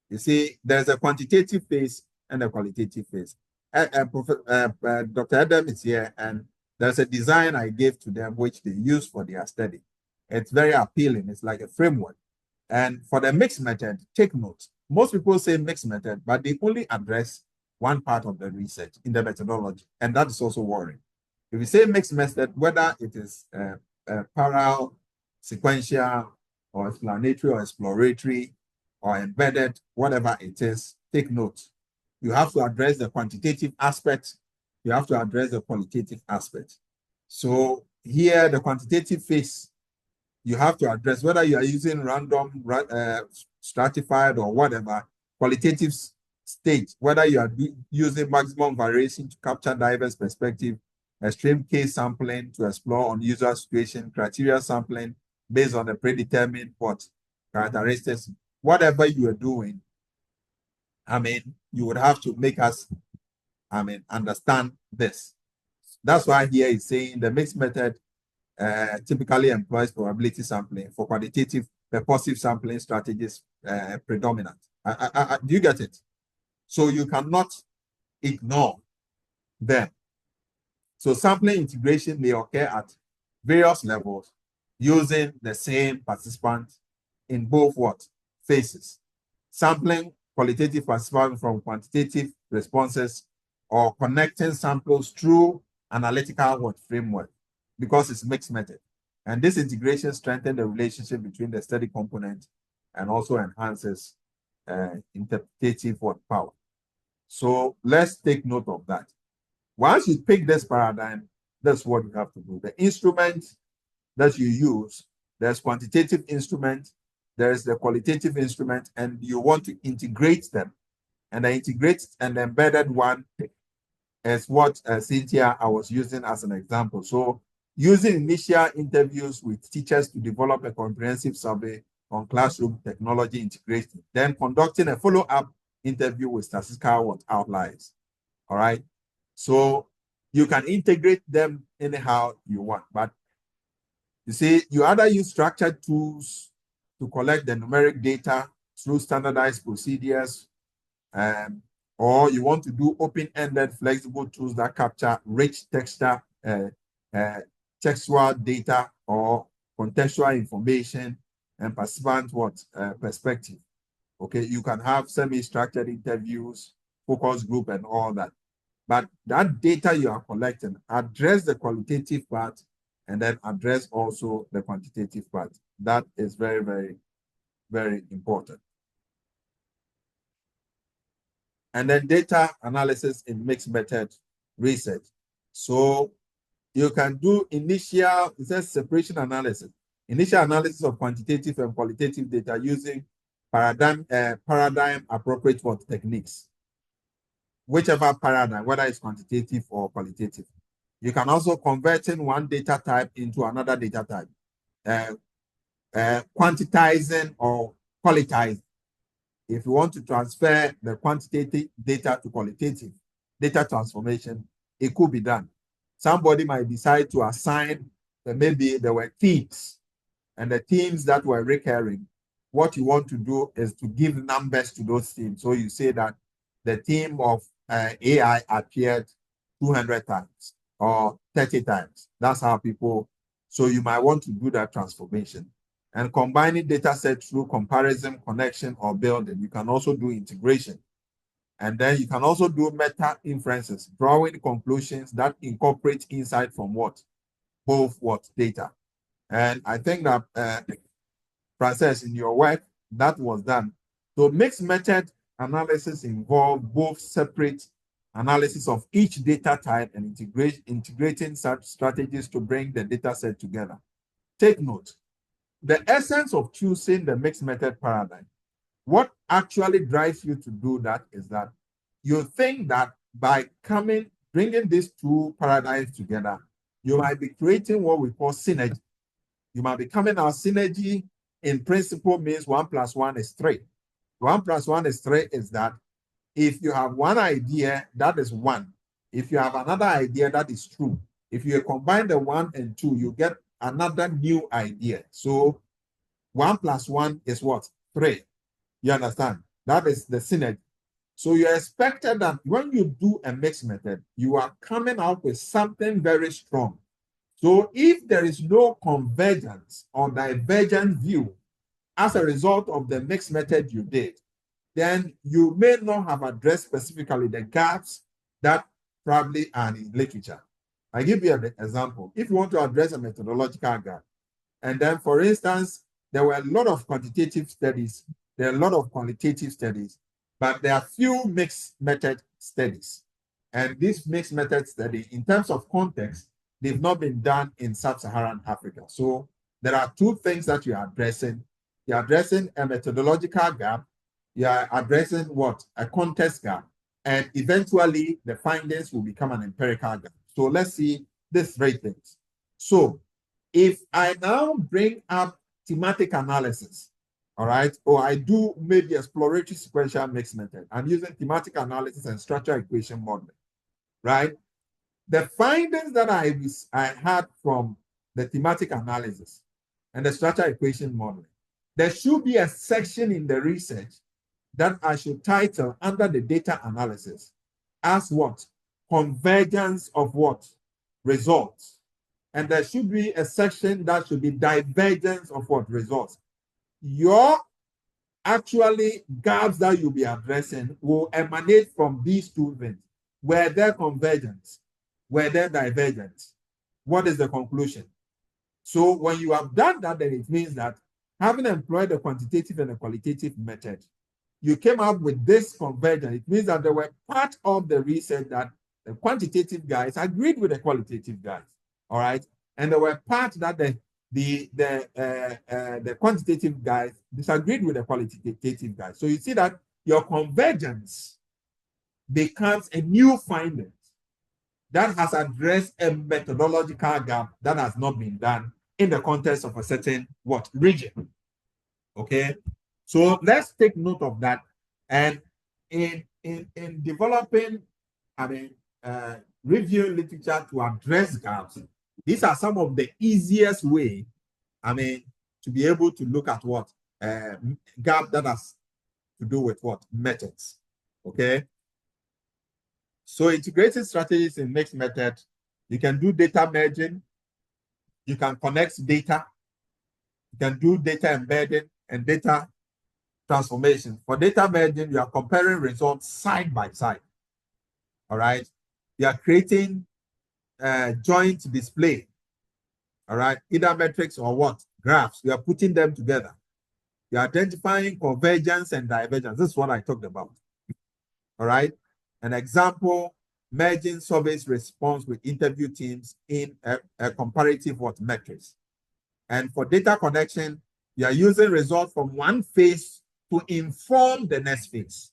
you see, there's a quantitative phase and a qualitative phase. Dr. Adam is here, and there's a design I gave to them which they use for their study. It's very appealing. It's like a framework. And for the mixed method, take note. Most people say mixed method, but they only address one part of the research in the methodology, and that is also worrying. If you say mixed method, whether it is parallel, sequential, or explanatory, or exploratory, or embedded, whatever it is, take note. You have to address the quantitative aspect. You have to address the qualitative aspect. So here, the quantitative phase, you have to address whether you are using random, stratified, or whatever. Qualitative stage, whether you are using maximum variation to capture diverse perspective, extreme case sampling to explore unusual situation, criteria sampling based on the predetermined characteristics, whatever you are doing, I mean, you would have to make us, I mean, understand this. That's why here is saying the mixed method typically employs probability sampling for quantitative purposive sampling strategies predominant. Do you get it? So you cannot ignore them. So sampling integration may occur at various levels using the same participant in both phases. Sampling qualitative participants from quantitative responses or connecting samples through analytical framework because it's mixed method. And this integration strengthens the relationship between the study component and also enhances interpretative power. So let's take note of that. Once you pick this paradigm, that's what you have to do. The instrument that you use, there's quantitative instrument, there's the qualitative instrument, and you want to integrate them. And the integrate and the embedded one is what Cynthia I was using as an example. So using initial interviews with teachers to develop a comprehensive survey on classroom technology integration, then conducting a follow-up interview with statistical outliers. All right. So you can integrate them anyhow you want, but you see, you either use structured tools to collect the numeric data through standardized procedures, or you want to do open-ended flexible tools that capture rich textual data or contextual information and participant perspective. Okay, you can have semi-structured interviews, focus group, and all that. But that data you are collecting, address the qualitative part and then address also the quantitative part. That is very, very, very important. And then data analysis in mixed method research. So you can do initial, it says separation analysis, initial analysis of quantitative and qualitative data using paradigm appropriate techniques. Whichever paradigm, whether it's quantitative or qualitative. You can also converting one data type into another data type, quantitizing or qualitizing. If you want to transfer the quantitative data to qualitative data transformation, it could be done. Somebody might decide to assign that maybe there were themes, and the themes that were recurring. What you want to do is to give numbers to those themes. So you say that the theme of AI appeared 200 times or 30 times. That's how people, so you might want to do that transformation. And combining data sets through comparison, connection, or building. You can also do integration. And then you can also do meta inferences, drawing conclusions that incorporate insight from both data. And I think that Frances, in your work, that was done. So mixed method analysis involves both separate analysis of each data type and integrating such strategies to bring the data set together. Take note, the essence of choosing the mixed method paradigm, what actually drives you to do that is that you think that by bringing these two paradigms together, you might be creating what we call synergy. You might be coming out synergy in principle means 1 + 1 is 3. 1 + 1 is 3 is that if you have one idea, that is 1. If you have another idea, that is true. If you combine the 1 and 2, you get another new idea. So 1 + 1 is what? 3. You understand? That is the synergy. So you expected that when you do a mixed method, you are coming out with something very strong. So if there is no convergence or divergent view as a result of the mixed method you did, then you may not have addressed specifically the gaps that probably are in literature. I give you an example. If you want to address a methodological gap, and then, for instance, there were a lot of quantitative studies, there are a lot of qualitative studies, but there are few mixed method studies. And this mixed method study, in terms of context, they've not been done in sub-Saharan Africa. So there are two things that you're addressing. You're addressing a methodological gap. You're addressing what? A context gap. And eventually, the findings will become an empirical gap. So let's see these three things. So if I now bring up thematic analysis, all right, or I do maybe exploratory sequential mixed method, I'm using thematic analysis and structural equation modeling, right? The findings that I had from the thematic analysis and the structural equation modeling, there should be a section in the research that I should title under the data analysis as what? Convergence of what? Results. And there should be a section that should be divergence of what? Results. Your actually gaps that you'll be addressing will emanate from these two things. Were there convergence? Were there divergence? What is the conclusion? So when you have done that, then it means that having employed a quantitative and a qualitative method, you came up with this convergence. It means that there were part of the research that the quantitative guys agreed with the qualitative guys, all right? And there were parts that the quantitative guys disagreed with the qualitative guys. So you see that your convergence becomes a new finding that has addressed a methodological gap that has not been done in the context of a certain region. Okay, so let's take note of that. And in developing, reviewing literature to address gaps, these are some of the easiest way, to be able to look at gap that has to do with methods. Okay. So integrated strategies in mixed method, you can do data merging, you can connect data, you can do data embedding and data transformation. For data merging, you are comparing results side by side. All right. You are creating joint display. All right. Either metrics or graphs. You are putting them together. You are identifying convergence and divergence. This is what I talked about. All right. An example, merging surveys response with interview teams in a comparative metrics. And for data connection, you are using results from one phase to inform the next phase.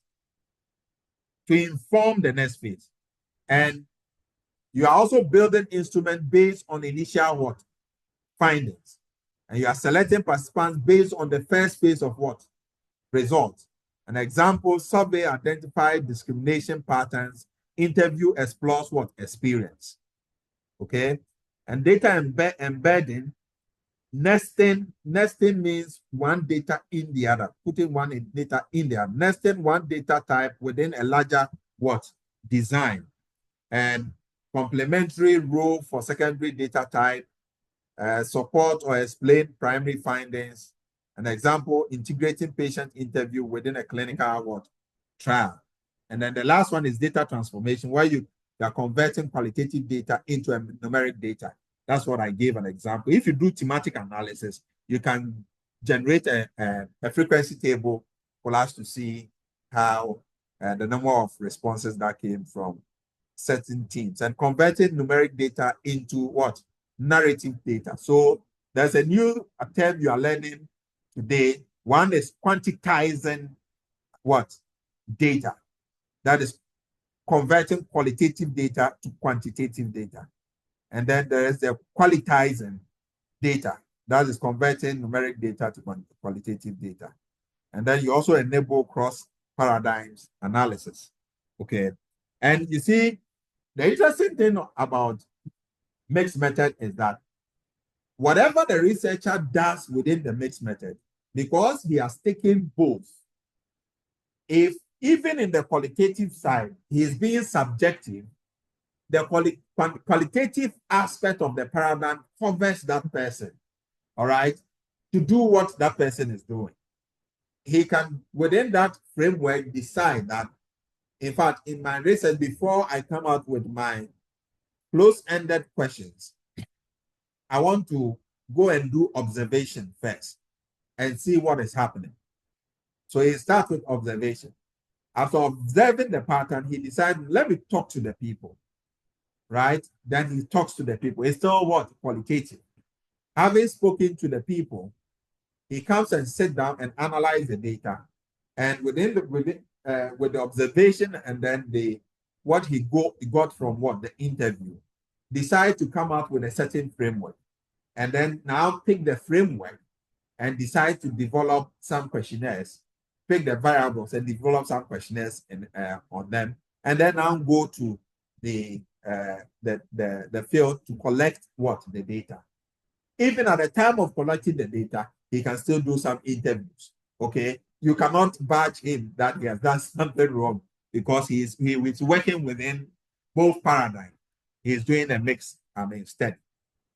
And you are also building instruments based on initial findings. And you are selecting participants based on the first phase of results. An example, survey identified discrimination patterns, interview explores experience. Okay. And data embedding, nesting means one data in the other, putting one data in there, nesting one data type within a larger design. And complementary role for secondary data type, support or explain primary findings. An example, integrating patient interview within a clinical trial. And then the last one is data transformation, where you are converting qualitative data into a numeric data. That's what I gave an example. If you do thematic analysis, you can generate a frequency table for us to see how the number of responses that came from certain teams, and converting numeric data into narrative data. So there's a new term you are learning today. One is quantitizing data. That is converting qualitative data to quantitative data. And then there is the qualitizing data. That is converting numeric data to qualitative data. And then you also enable cross-paradigms analysis. Okay. And you see, the interesting thing about mixed method is that whatever the researcher does within the mixed method, because he has taken both, if even in the qualitative side, he is being subjective, the qualitative aspect of the paradigm covers that person, all right, to do what that person is doing. He can, within that framework, decide that, in fact, in my research, before I come out with my close-ended questions, I want to go and do observation first and see what is happening. So he starts with observation. After observing the pattern, he decides, let me talk to the people, right? Then he talks to the people. It's still qualitative. Having spoken to the people, he comes and sits down and analyzes the data. And with the observation and then what he got from the interview, decide to come out with a certain framework. And then now pick the framework and decide to develop some questionnaires, pick the variables and develop some questionnaires on them, and then now go to the field to collect the data. Even at the time of collecting the data, he can still do some interviews. Okay, you cannot badge him that he has done something wrong because he is working within both paradigms. He is doing a mixed study.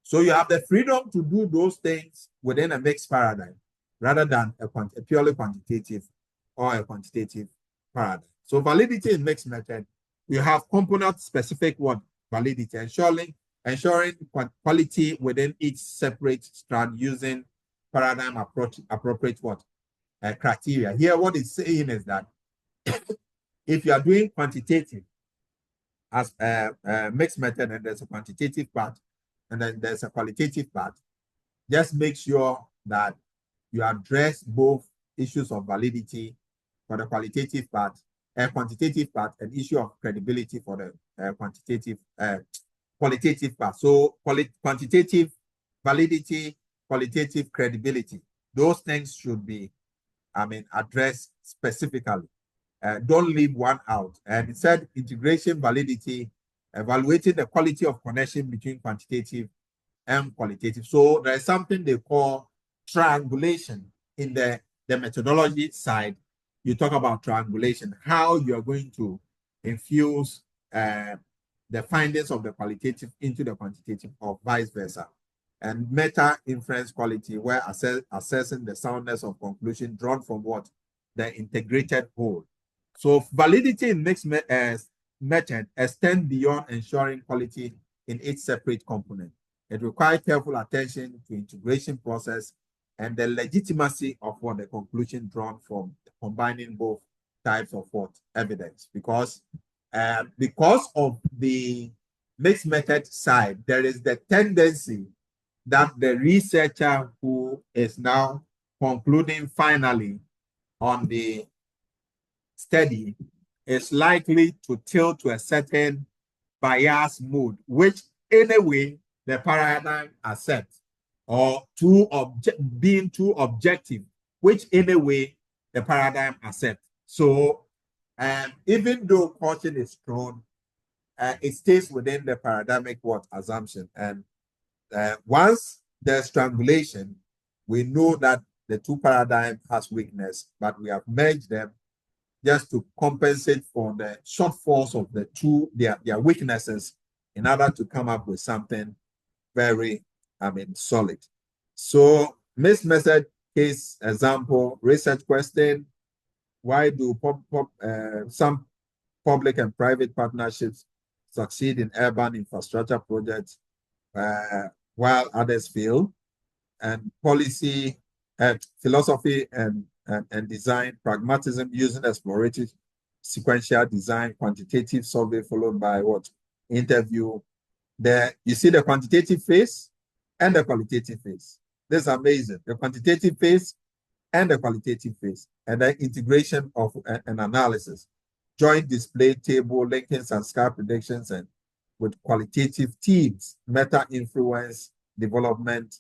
So you have the freedom to do those things within a mixed paradigm rather than a purely quantitative or a quantitative paradigm. So validity in mixed method We have component-specific what? Validity, ensuring quality within each separate strand using paradigm approach, appropriate what? Criteria. Here, what it's saying is that if you are doing quantitative as a mixed method, and there's a quantitative part, and then there's a qualitative part, just make sure that you address both issues of validity for the qualitative part, quantitative part, and issue of credibility for the qualitative part. So quantitative validity, qualitative credibility, those things should be, addressed specifically. Don't leave one out. And it said integration validity, evaluating the quality of connection between quantitative and qualitative. So there's something they call triangulation in the methodology side. You talk about triangulation, how you're going to infuse the findings of the qualitative into the quantitative or vice versa. And meta inference quality, where assessing the soundness of conclusion drawn from what? The integrated whole. So validity in mixed method extends beyond ensuring quality in each separate component. It requires careful attention to integration process and the legitimacy of what the conclusion drawn from combining both types of what evidence. Because of the mixed method side, there is the tendency that the researcher who is now concluding finally on the study is likely to tilt to a certain bias mode, which anyway the paradigm accepts, or being too objective, which anyway the paradigm accepts. So even though caution is thrown, it stays within the paradigmic what assumption. And once there's triangulation, we know that the two paradigms has weakness, but we have merged them just to compensate for the shortfalls of the two, their weaknesses, in order to come up with something very, solid. So, mixed method case example, research question: why do some public and private partnerships succeed in urban infrastructure projects while others fail? And policy, philosophy, and design, pragmatism using explorative sequential design, quantitative survey followed by what? Interview. There, you see the quantitative phase and the qualitative phase. This is amazing. The quantitative phase and the qualitative phase, and the integration of an analysis, joint display table, linking and scar predictions, and with qualitative teams, meta influence development,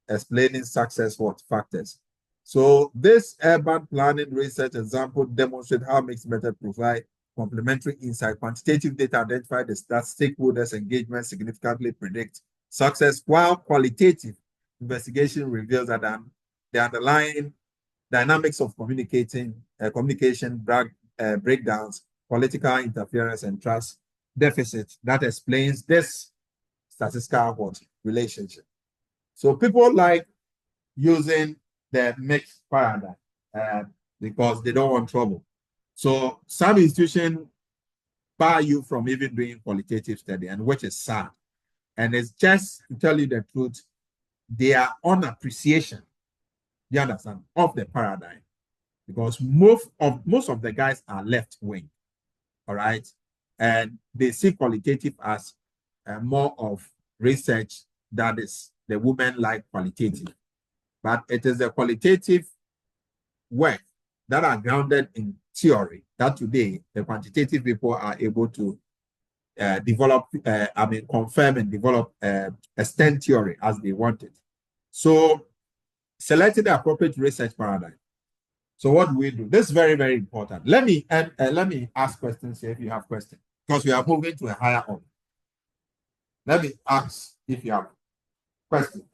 explaining success factors. So this urban planning research example demonstrates how mixed method provide complementary insight. Quantitative data identify that stakeholders' engagement significantly predict success, while qualitative investigation reveals that the underlying dynamics of communication breakdowns, political interference, and trust deficit that explains this statistical relationship. So people like using the mixed paradigm because they don't want trouble. So some institutions bar you from even doing qualitative study, and which is sad. And it's just to tell you the truth, they are on appreciation, you understand, of the paradigm, because most of the guys are left wing, all right, and they see qualitative as more of research that is the women like qualitative, but it is the qualitative work that are grounded in theory that today the quantitative people are able to develop, confirm and develop extend theory as they want it. So selecting the appropriate research paradigm. So what do we do? This is very, very important. Let me ask questions here if you have questions, because we are moving to a higher order. Let me ask if you have questions.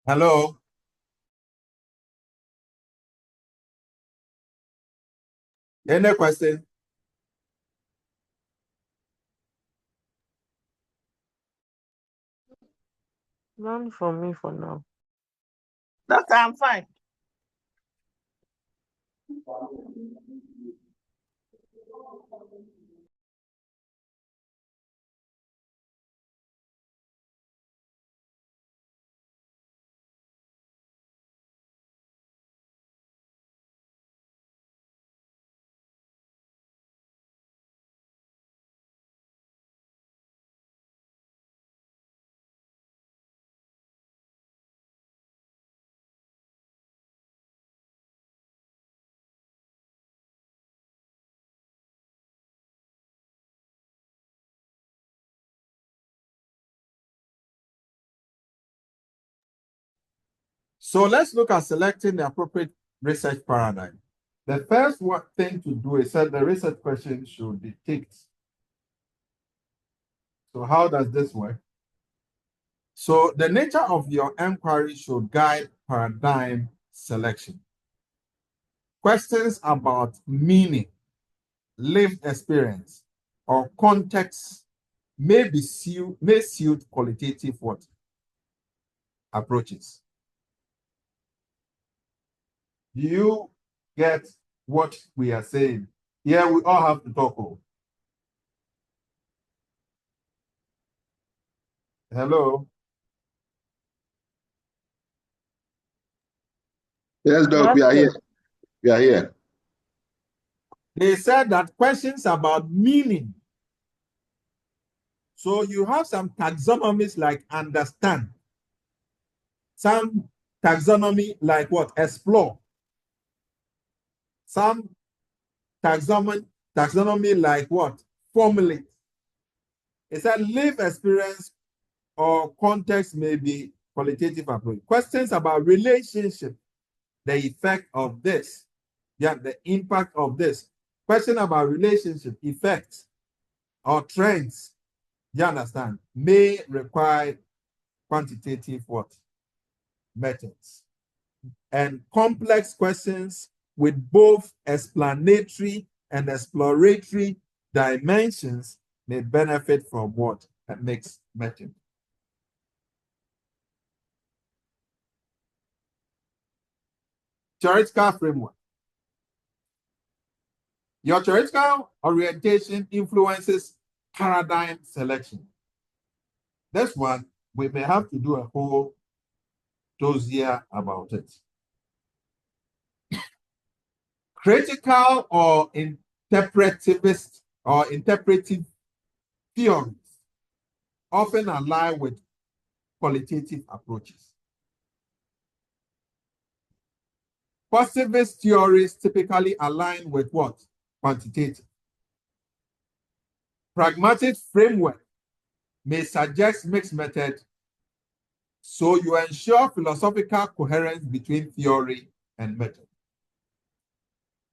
Hello. Any question? None for me for now. Doctor, I'm fine. So let's look at selecting the appropriate research paradigm. The first thing to do is that the research question should depict. So how does this work? So the nature of your inquiry should guide paradigm selection. Questions about meaning, lived experience, or context may suit qualitative what? Approaches. Do you get what we are saying? Here we all have to talk. Hello? Yes, Doc, we are here. We are here. They said that questions about meaning. So you have some taxonomies like understand. Some taxonomy like what? Explore. Some taxonomy like what? Formulate. It said live experience or context may be qualitative approach. Questions about relationship, the effect of this, the impact of this. Question about relationship, effects, or trends, you understand, may require quantitative what? Methods. And complex questions with both explanatory and exploratory dimensions may benefit from what? A mixed method. Theoretical framework. Your theoretical orientation influences paradigm selection. This one, we may have to do a whole dossier about it. Critical or interpretive theories often align with qualitative approaches. Positivist theories typically align with what? Quantitative. Pragmatic framework may suggest mixed method, so you ensure philosophical coherence between theory and method.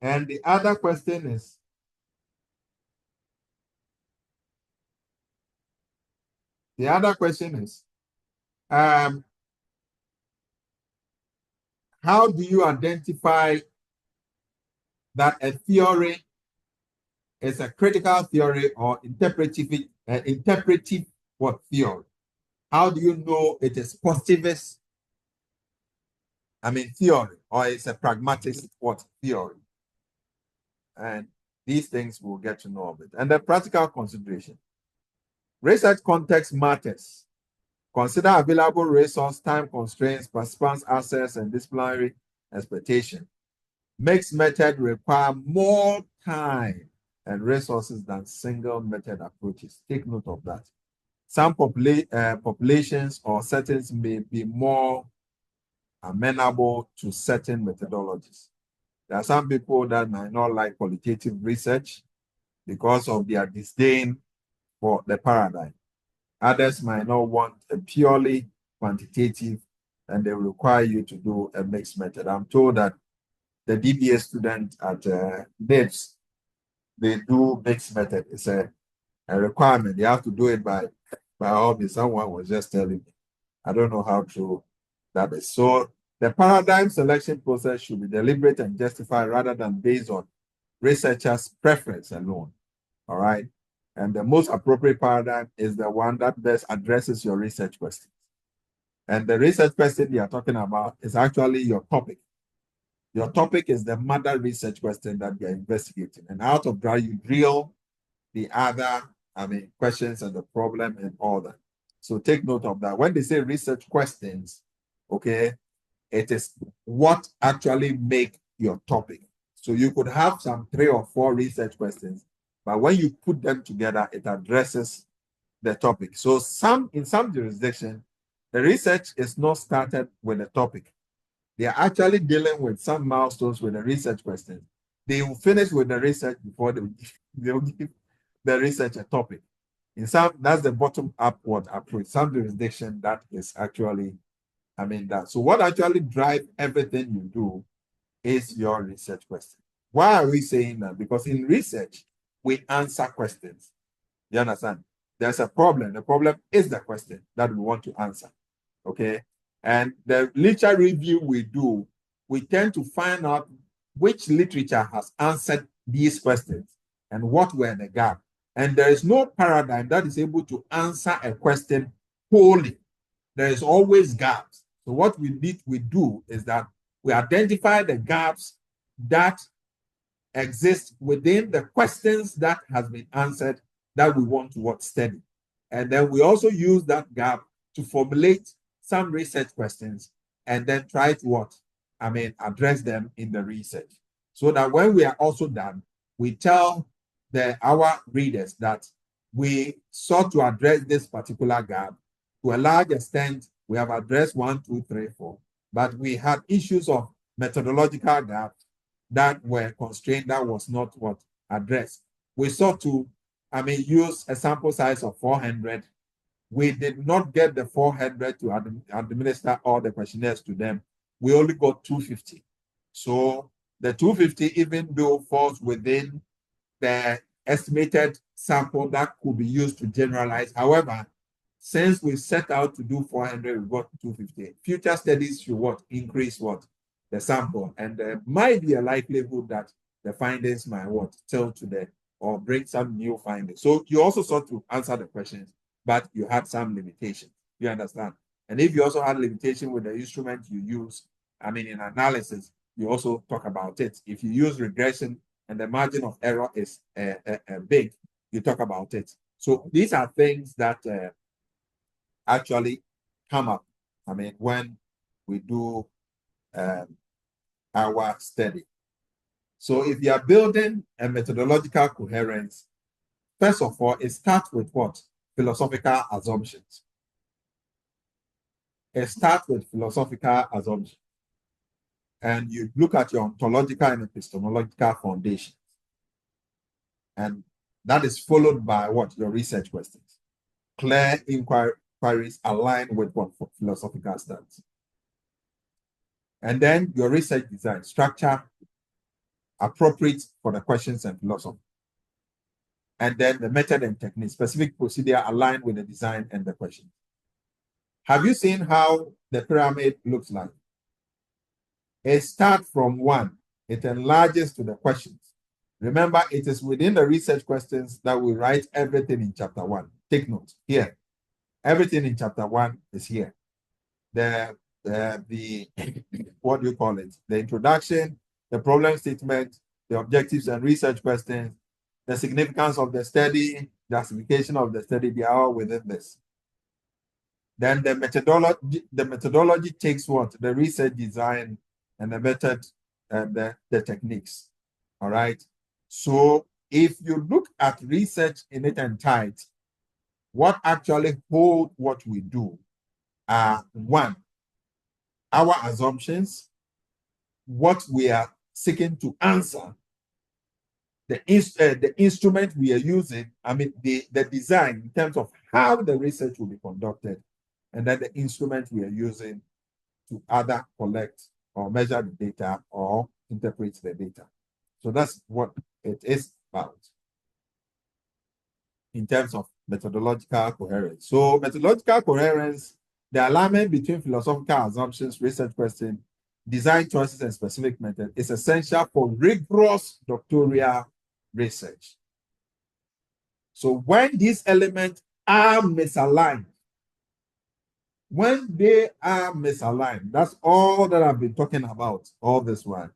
And the other question is, how do you identify that a theory is a critical theory or interpretive what theory? How do you know it is positivist theory or it's a pragmatic what theory? And these things we'll get to know of it. And the practical consideration. Research context matters. Consider available resource, time constraints, participants' access, and disciplinary expectation. Mixed method require more time and resources than single method approaches. Take note of that. Some populations or settings may be more amenable to certain methodologies. There are some people that might not like qualitative research because of their disdain for the paradigm. Others might not want a purely quantitative, and they require you to do a mixed method. I'm told that the DBA student at NIPS, they do mixed method. It's a requirement. They have to do it by hobby. Someone was just telling me. I don't know how true that is. So the paradigm selection process should be deliberate and justified rather than based on researchers' preference alone. All right. And the most appropriate paradigm is the one that best addresses your research questions. And the research question you are talking about is actually your topic. Your topic is the mother research question that you're investigating. And out of that, you drill the other, questions and the problem and all that. So take note of that. When they say research questions, okay, it is what actually make your topic. So you could have some 3 or 4 research questions, but when you put them together, it addresses the topic. So in some jurisdiction, the research is not started with the topic. They are actually dealing with some milestones with the research questions. They will finish with the research before they will give the research a topic. In some, that's the bottom upward approach. Some jurisdiction that is actually, that. So what actually drives everything you do is your research question. Why are we saying that? Because in research, we answer questions. You understand? There's a problem. The problem is the question that we want to answer. Okay. And the literature review we do, we tend to find out which literature has answered these questions and what were the gaps. And there is no paradigm that is able to answer a question wholly. There is always gaps. So what we do is that we identify the gaps that exist within the questions that has been answered that we want to study. And then we also use that gap to formulate some research questions and then try to address them in the research. So that when we are also done, we tell our readers that we sought to address this particular gap. To a large extent, we have addressed 1, 2, 3, 4, but we had issues of methodological gaps that were constrained, that was not addressed. We sought to, use a sample size of 400. We did not get the 400 to administer all the questionnaires to them. We only got 250. So the 250, even though falls within the estimated sample that could be used to generalize. However, since we set out to do 400, we got 250. Future studies should increase the sample, and there might be a likelihood that the findings might tilt to the or bring some new findings. So you also sought to answer the questions, but you had some limitations. You understand? And if you also had limitation with the instrument you use, in analysis, you also talk about it. If you use regression and the margin of error is big, you talk about it. So these are things that actually come up, when we do our study. So if you are building a methodological coherence, first of all, it starts with what? Philosophical assumptions. It starts with philosophical assumptions. And you look at your ontological and epistemological foundations. And that is followed by what? Your research questions. Clear inquiries aligned with what philosophical stance. And then your research design, structure appropriate for the questions and philosophy. And then the method and technique, specific procedure aligned with the design and the question. Have you seen how the pyramid looks like? It starts from 1. It enlarges to the questions. Remember, it is within the research questions that we write everything in chapter 1. Take note here. Everything in chapter 1 is here. The what do you call it? The introduction, the problem statement, the objectives and research questions, the significance of the study, justification of the study, they are all within this. Then the methodology takes what? The research design and the method and the techniques. All right. So if you look at research in its entirety, what actually hold what we do are 1, our assumptions, what we are seeking to answer, the instrument we are using, the design in terms of how the research will be conducted, and then the instrument we are using to either collect or measure the data or interpret the data. So that's what it is about in terms of methodological coherence. So methodological coherence, the alignment between philosophical assumptions, research questions, design choices, and specific method is essential for rigorous doctoral research. So when these elements are misaligned, when they are misaligned, that's all that I've been talking about all this while.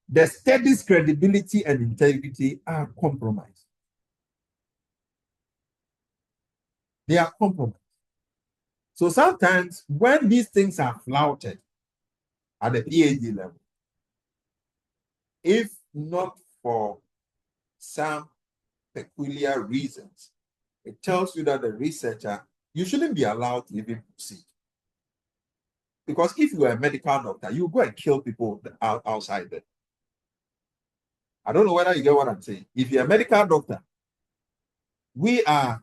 The study's credibility and integrity are compromised. They are compromised. So sometimes when these things are flouted at the PhD level, if not for some peculiar reasons, it tells you that the researcher, you shouldn't be allowed to even proceed. Because if you are a medical doctor, you go and kill people outside there. I don't know whether you get what I'm saying. If you're a medical doctor, we are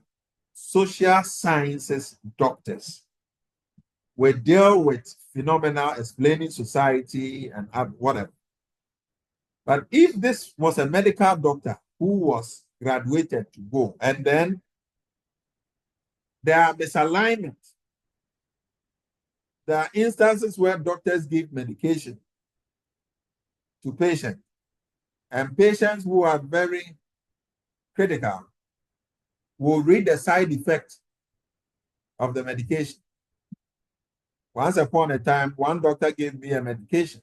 social sciences doctors. We deal with phenomena, explaining society and whatever. But if this was a medical doctor who was graduated to go, and then there are misalignments, there are instances where doctors give medication to patients, and patients who are very critical will read the side effects of the medication. Once upon a time, one doctor gave me a medication.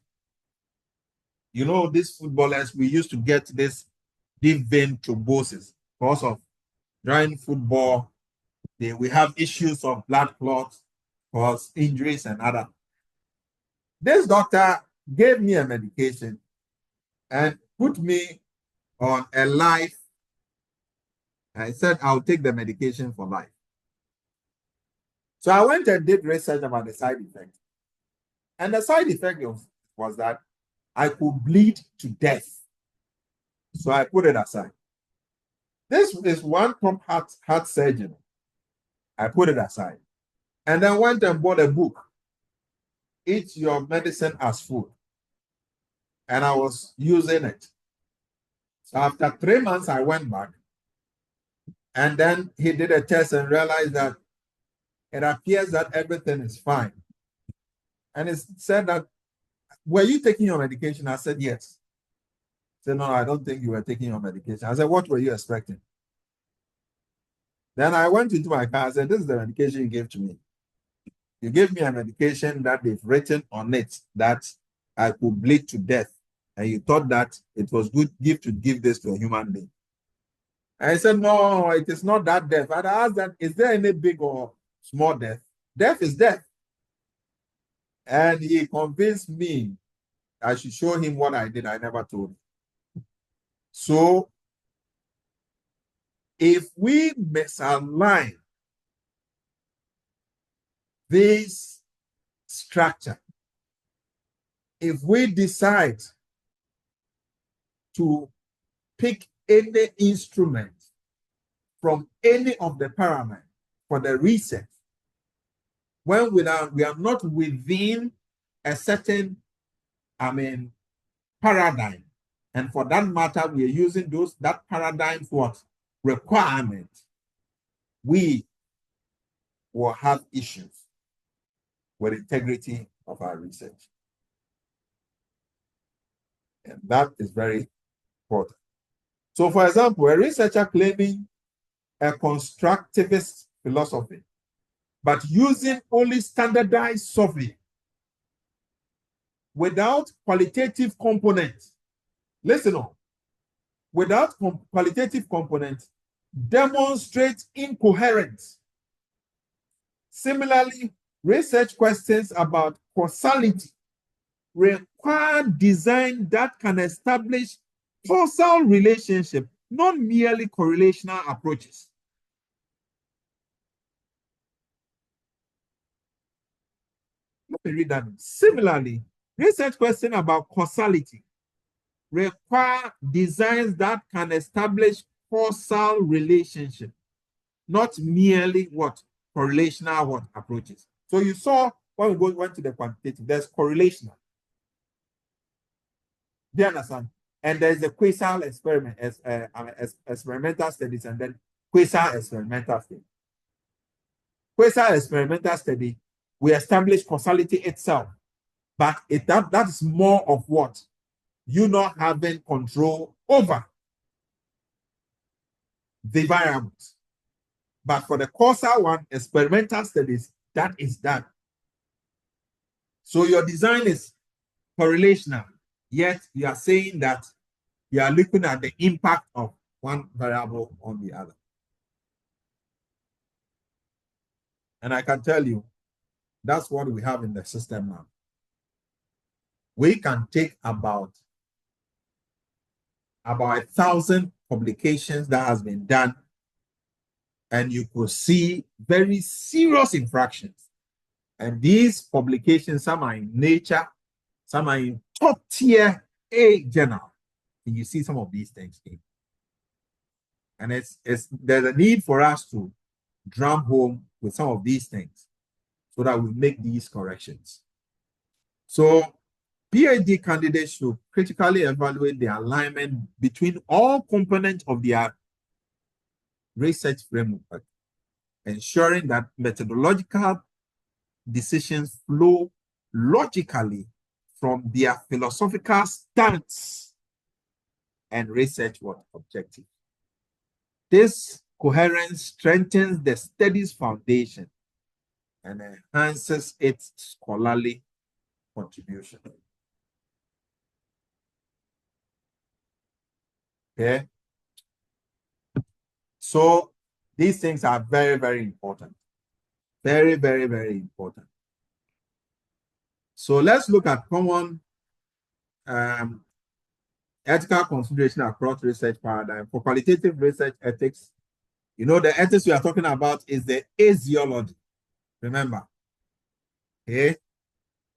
You know, these footballers, we used to get this deep vein thrombosis because of during football. We have issues of blood clots, cause injuries and other. This doctor gave me a medication and put me on a life. I said, I'll take the medication for life. So I went and did research about the side effect. And the side effect was that I could bleed to death. So I put it aside. This is one from heart surgeon. I put it aside. And then went and bought a book, Eat Your Medicine as Food. And I was using it. So after 3 months, I went back. And then he did a test and realized that it appears that everything is fine. And it said that, were you taking your medication? I said, yes. He said, no, I don't think you were taking your medication. I said, what were you expecting? Then I went into my car. I said, this is the medication you gave to me. You gave me a medication that they've written on it that I could bleed to death. And you thought that it was good to give this to a human being. And I said, no, it is not that death. And I asked that, is there any big or small death? Death is death. And he convinced me I should show him what I did. I never told him. So if we misalign this structure, if we decide to pick any instrument from any of the paradigms for the research, when we are not within a certain, paradigm, and for that matter, we are using that paradigm for requirement, we will have issues with integrity of our research. And that is very important. So, for example, a researcher claiming a constructivist philosophy, but using only standardized survey without qualitative components. Listen on. Without qualitative components, demonstrates incoherence. Similarly, research questions about causality require design that can establish causal relationship, not merely correlational approaches. Let me read that. Similarly, research questions about causality require designs that can establish causal relationship, not merely what? Correlational what? Approaches. So you saw when we went to the quantitative, there's correlational. Do you understand? And there's a quasi experiment, experimental studies, and then quasi experimental study. Quasi experimental study, we establish causality itself, but that is more of what? You not having control over the variables. But for the causal one, experimental studies, that is done. So your design is correlational, yet you are saying that you are looking at the impact of one variable on the other. And I can tell you, that's what we have in the system now. We can take about 1,000 publications that has been done, and you could see very serious infractions. And these publications, some are in Nature, some are in top tier A journal. And you see some of these things in. And there's a need for us to drum home with some of these things so that we make these corrections. So PhD candidates should critically evaluate the alignment between all components of their research framework, ensuring that methodological decisions flow logically from their philosophical stance and research objective. This coherence strengthens the study's foundation and enhances its scholarly contribution. Okay. So these things are very, very important. Very, very, very important. So let's look at common ethical consideration across research paradigm. For qualitative research ethics, you know, the ethics we are talking about is the axiology. Remember. Okay.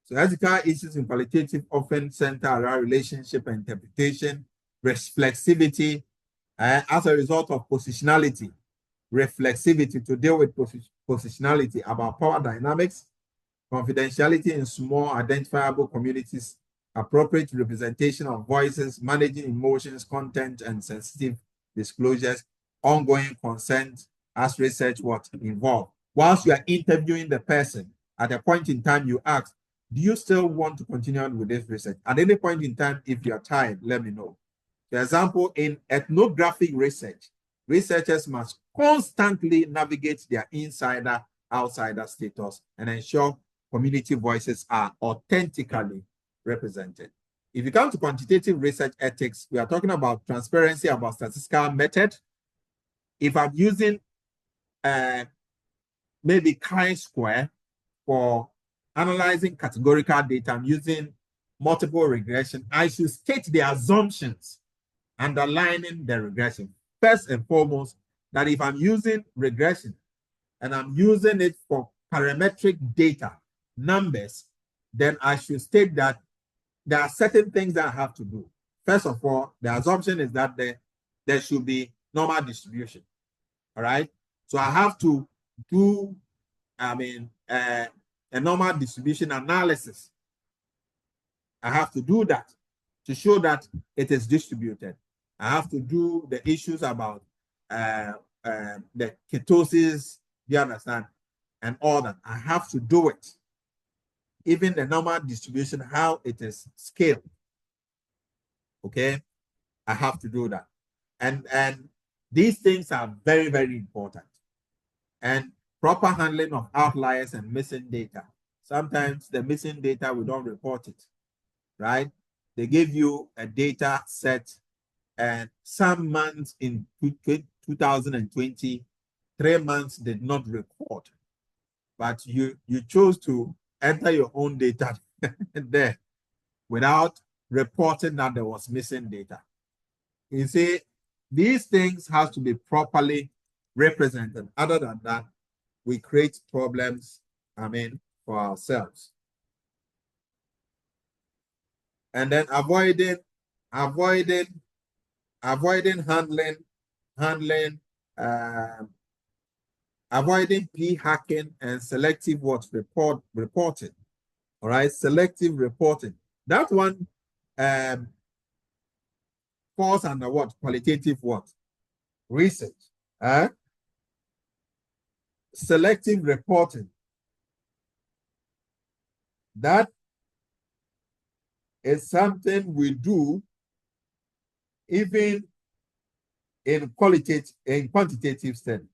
So ethical issues in qualitative often center around relationship and interpretation, reflexivity, as a result of positionality, reflexivity to deal with positionality about power dynamics, confidentiality in small identifiable communities, appropriate representation of voices, managing emotions, content, and sensitive disclosures, ongoing consent as research involved. Whilst you are interviewing the person, at a point in time you ask, do you still want to continue on with this research? At any point in time, if you're tired, let me know. For example, in ethnographic research, researchers must constantly navigate their insider-outsider status and ensure community voices are authentically represented. If you come to quantitative research ethics, we are talking about transparency about statistical method. If I'm using maybe chi-square for analyzing categorical data, I'm using multiple regression, I should state the assumptions underlining the regression. First and foremost, that if I'm using regression and I'm using it for parametric data, numbers, then I should state that there are certain things that I have to do. First of all, the assumption is that there should be normal distribution. All right. So I have to do, a normal distribution analysis. I have to do that to show that it is distributed. I have to do the issues about the ketosis, do you understand? And all that. I have to do it. Even the normal distribution, how it is scaled. Okay? I have to do that. And these things are very, very important. And proper handling of outliers and missing data. Sometimes the missing data, we don't report it, right? They give you a data set, and some months in 2020, 3 months did not record, but you chose to enter your own data there without reporting that there was missing data. You see, these things have to be properly represented. Other than that, we create problems, for ourselves. And then avoiding avoiding p-hacking and selective reporting. All right, selective reporting. That one falls under what? Qualitative research. Selective reporting. That is something we do even in quantitative study.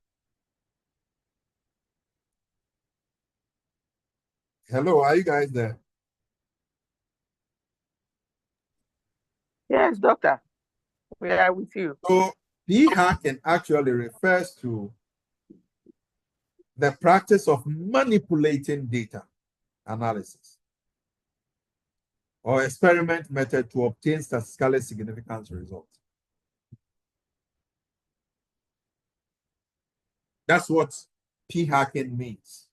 Hello, are you guys there? Yes, doctor. We are with you. So p-hacking actually refers to the practice of manipulating data analysis or experiment method to obtain statistically significant results. That's what p-hacking means.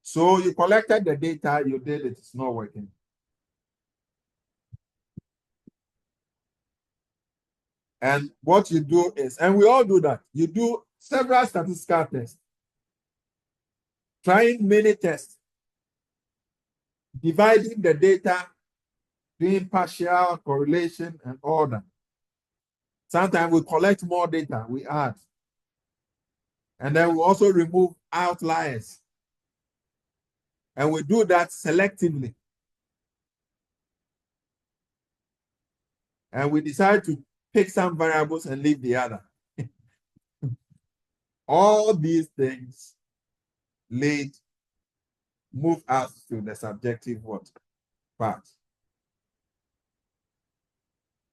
So you collected the data, you did it, it's not working. And what you do is, and we all do that, you do several statistical tests, trying many tests, dividing the data, doing partial correlation and all that. Sometimes we collect more data, we add. And then we also remove outliers. And we do that selectively. And we decide to pick some variables and leave the other. All these things move us to the subjective part.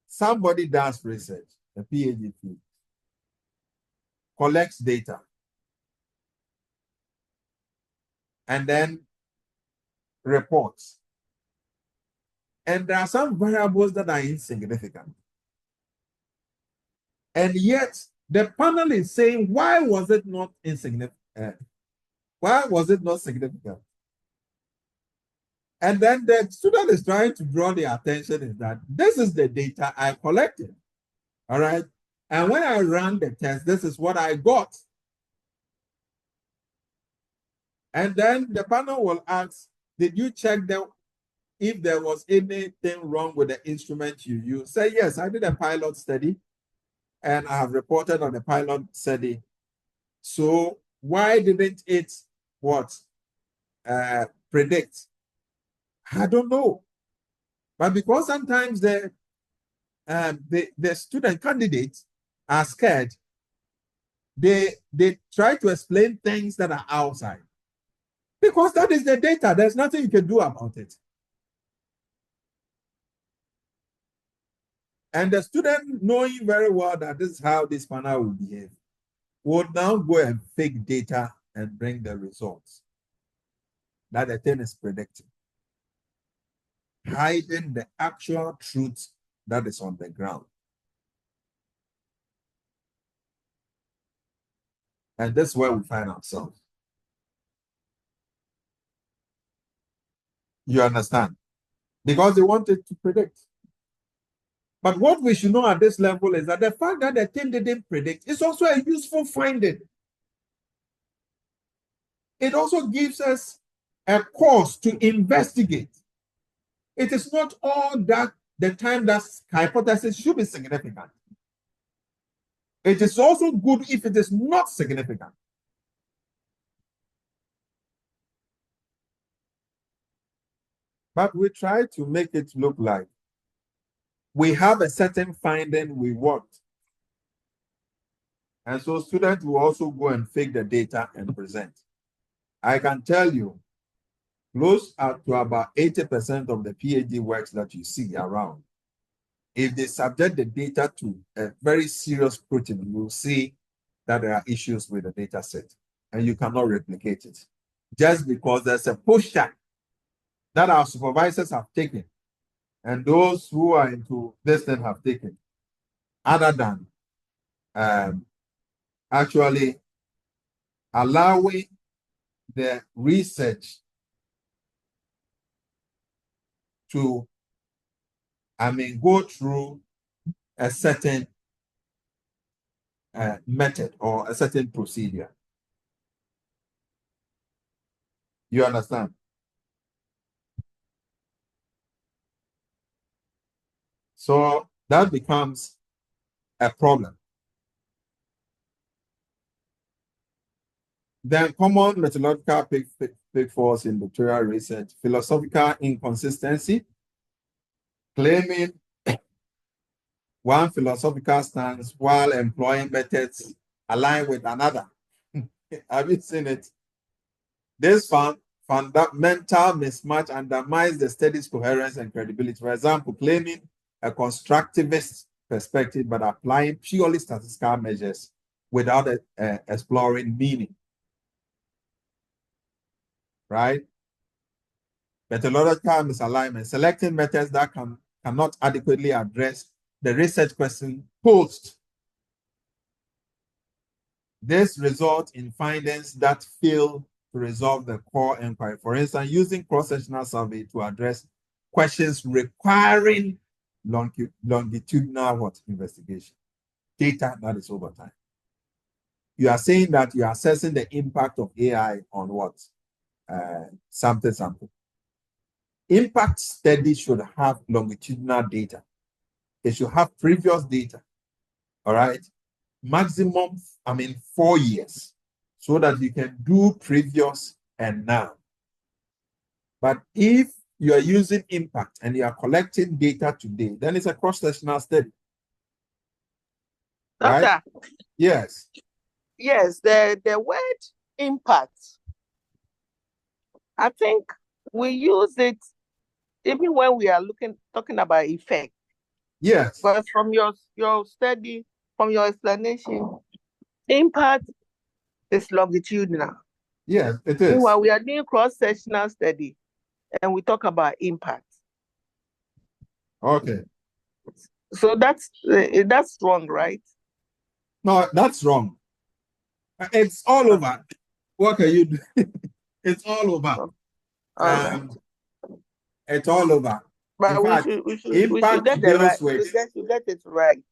Somebody does research, a PhD, collects data, and then reports. And there are some variables that are insignificant. And yet, the panel is saying, why was it not insignificant? Why was it not significant? And then the student is trying to draw the attention is that this is the data I collected. All right. And when I ran the test, this is what I got. And then the panel will ask, did you check if there was anything wrong with the instrument you used? Say, yes, I did a pilot study and I have reported on the pilot study. So why didn't it predict? I don't know. But because sometimes the student candidates are scared, they try to explain things that are outside. Because that is the data. There's nothing you can do about it. And the student, knowing very well that this is how this panel will behave, would now go and fake data and bring the results that the thing is predicting, hiding the actual truth that is on the ground. And that's where we find ourselves. You understand? Because they wanted to predict. But what we should know at this level is that the fact that the thing didn't predict is also a useful finding. It also gives us a cause to investigate. It is not all that the time that hypothesis should be significant. It is also good if it is not significant. But we try to make it look like we have a certain finding we want. And so students will also go and fake the data and present. I can tell you, close up to about 80% of the PhD works that you see around, if they subject the data to a very serious scrutiny, you will see that there are issues with the data set and you cannot replicate it. Just because there's a pushback that our supervisors have taken and those who are into this thing have taken, other than actually allowing the research to, go through a certain method or a certain procedure. You understand? So that becomes a problem. Then common methodological pitfalls in doctoral research: philosophical inconsistency, claiming one philosophical stance while employing methods aligned with another. Have you seen it? This fundamental mismatch undermines the study's coherence and credibility. For example, claiming a constructivist perspective, but applying purely statistical measures without exploring meaning. Right? Methodological misalignment, selecting methods that cannot adequately address the research question posed. This results in findings that fail to resolve the core inquiry. For instance, using cross-sectional survey to address questions requiring longitudinal investigation, data that is over time. You are saying that you are assessing the impact of AI on what? Sample. Impact study should have longitudinal data. It should have previous data, all right? Maximum, 4 years, so that you can do previous and now. But if you are using impact and you are collecting data today, then it's a cross-sectional study. Doctor, right? Yes. Yes, the word impact, I think we use it even when we are talking about effect. Yes. But from your study, from your explanation, impact is longitudinal. Yes, it is. Meanwhile, we are doing cross-sectional study and we talk about impact. Okay. So that's wrong, right? No, that's wrong. It's all over. What can you do? It's all over. All right. It's all over. But we should get it right.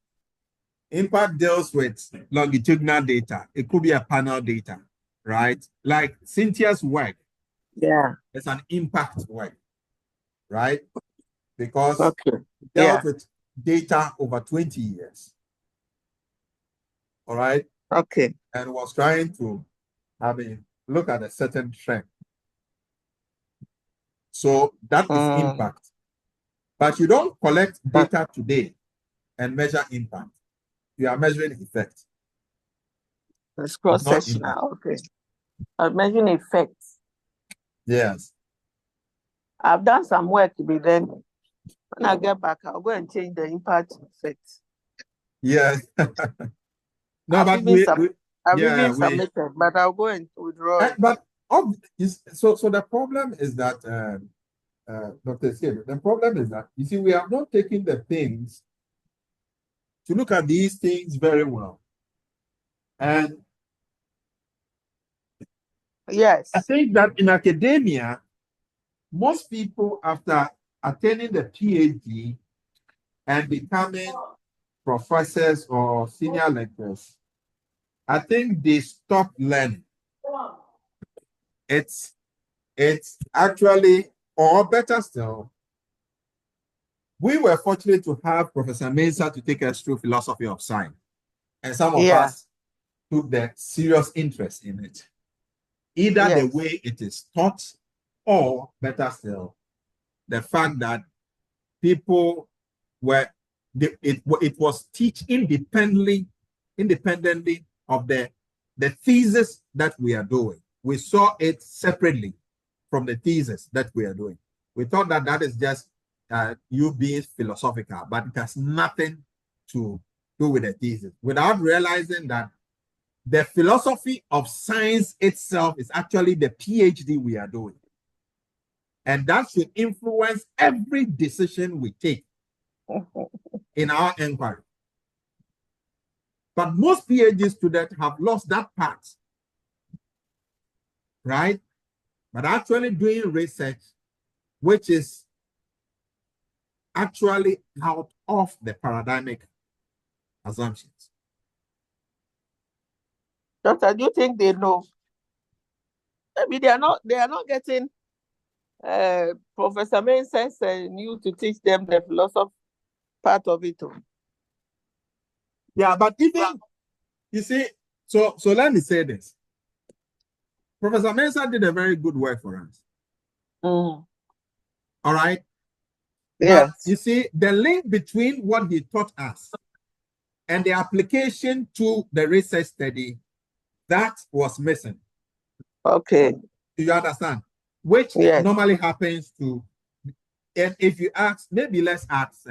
Impact deals with longitudinal data. It could be a panel data, right? Like Cynthia's work. Yeah. It's an impact work, right? Because it dealt with data over 20 years. All right? Okay. And was trying to, look at a certain trend. So that is impact. But you don't collect data today and measure impact. You are measuring effect. That's cross-sectional. Okay. I'm measuring effects. Yes. I've done some work, but then when I get back, I'll go and change the impact effects. Yes. No, I've but even submitted, but I'll go and withdraw it. But so the problem is that, Dr. Siedo, the problem is that, you see, we have not taken the things to look at these things very well. And yes, I think that in academia, most people, after attaining the PhD and becoming professors or senior lecturers, I think they stop learning. It's actually, or better still, we were fortunate to have Professor Mensah to take us through philosophy of science. And some of us took the serious interest in it. Either the way it is taught, or better still, the fact that people were, it was taught independently of the thesis that we are doing. We saw it separately from the thesis that we are doing. We thought that that is just you being philosophical, but it has nothing to do with the thesis, without realizing that the philosophy of science itself is actually the PhD we are doing. And that should influence every decision we take in our inquiry. But most PhD students have lost that part, right? But actually doing research, which is actually out of the paradigmic assumptions. Doctor, do you think they know? Maybe they are not getting Professor Mensah and you to teach them the philosophy part of it too. Yeah, but even, you see, so let me say this. Professor Mensah did a very good work for us. All right? Yes. But you see, the link between what he taught us and the application to the research study, that was missing. Okay. Do you understand? Which normally happens to, and if you ask, maybe let's ask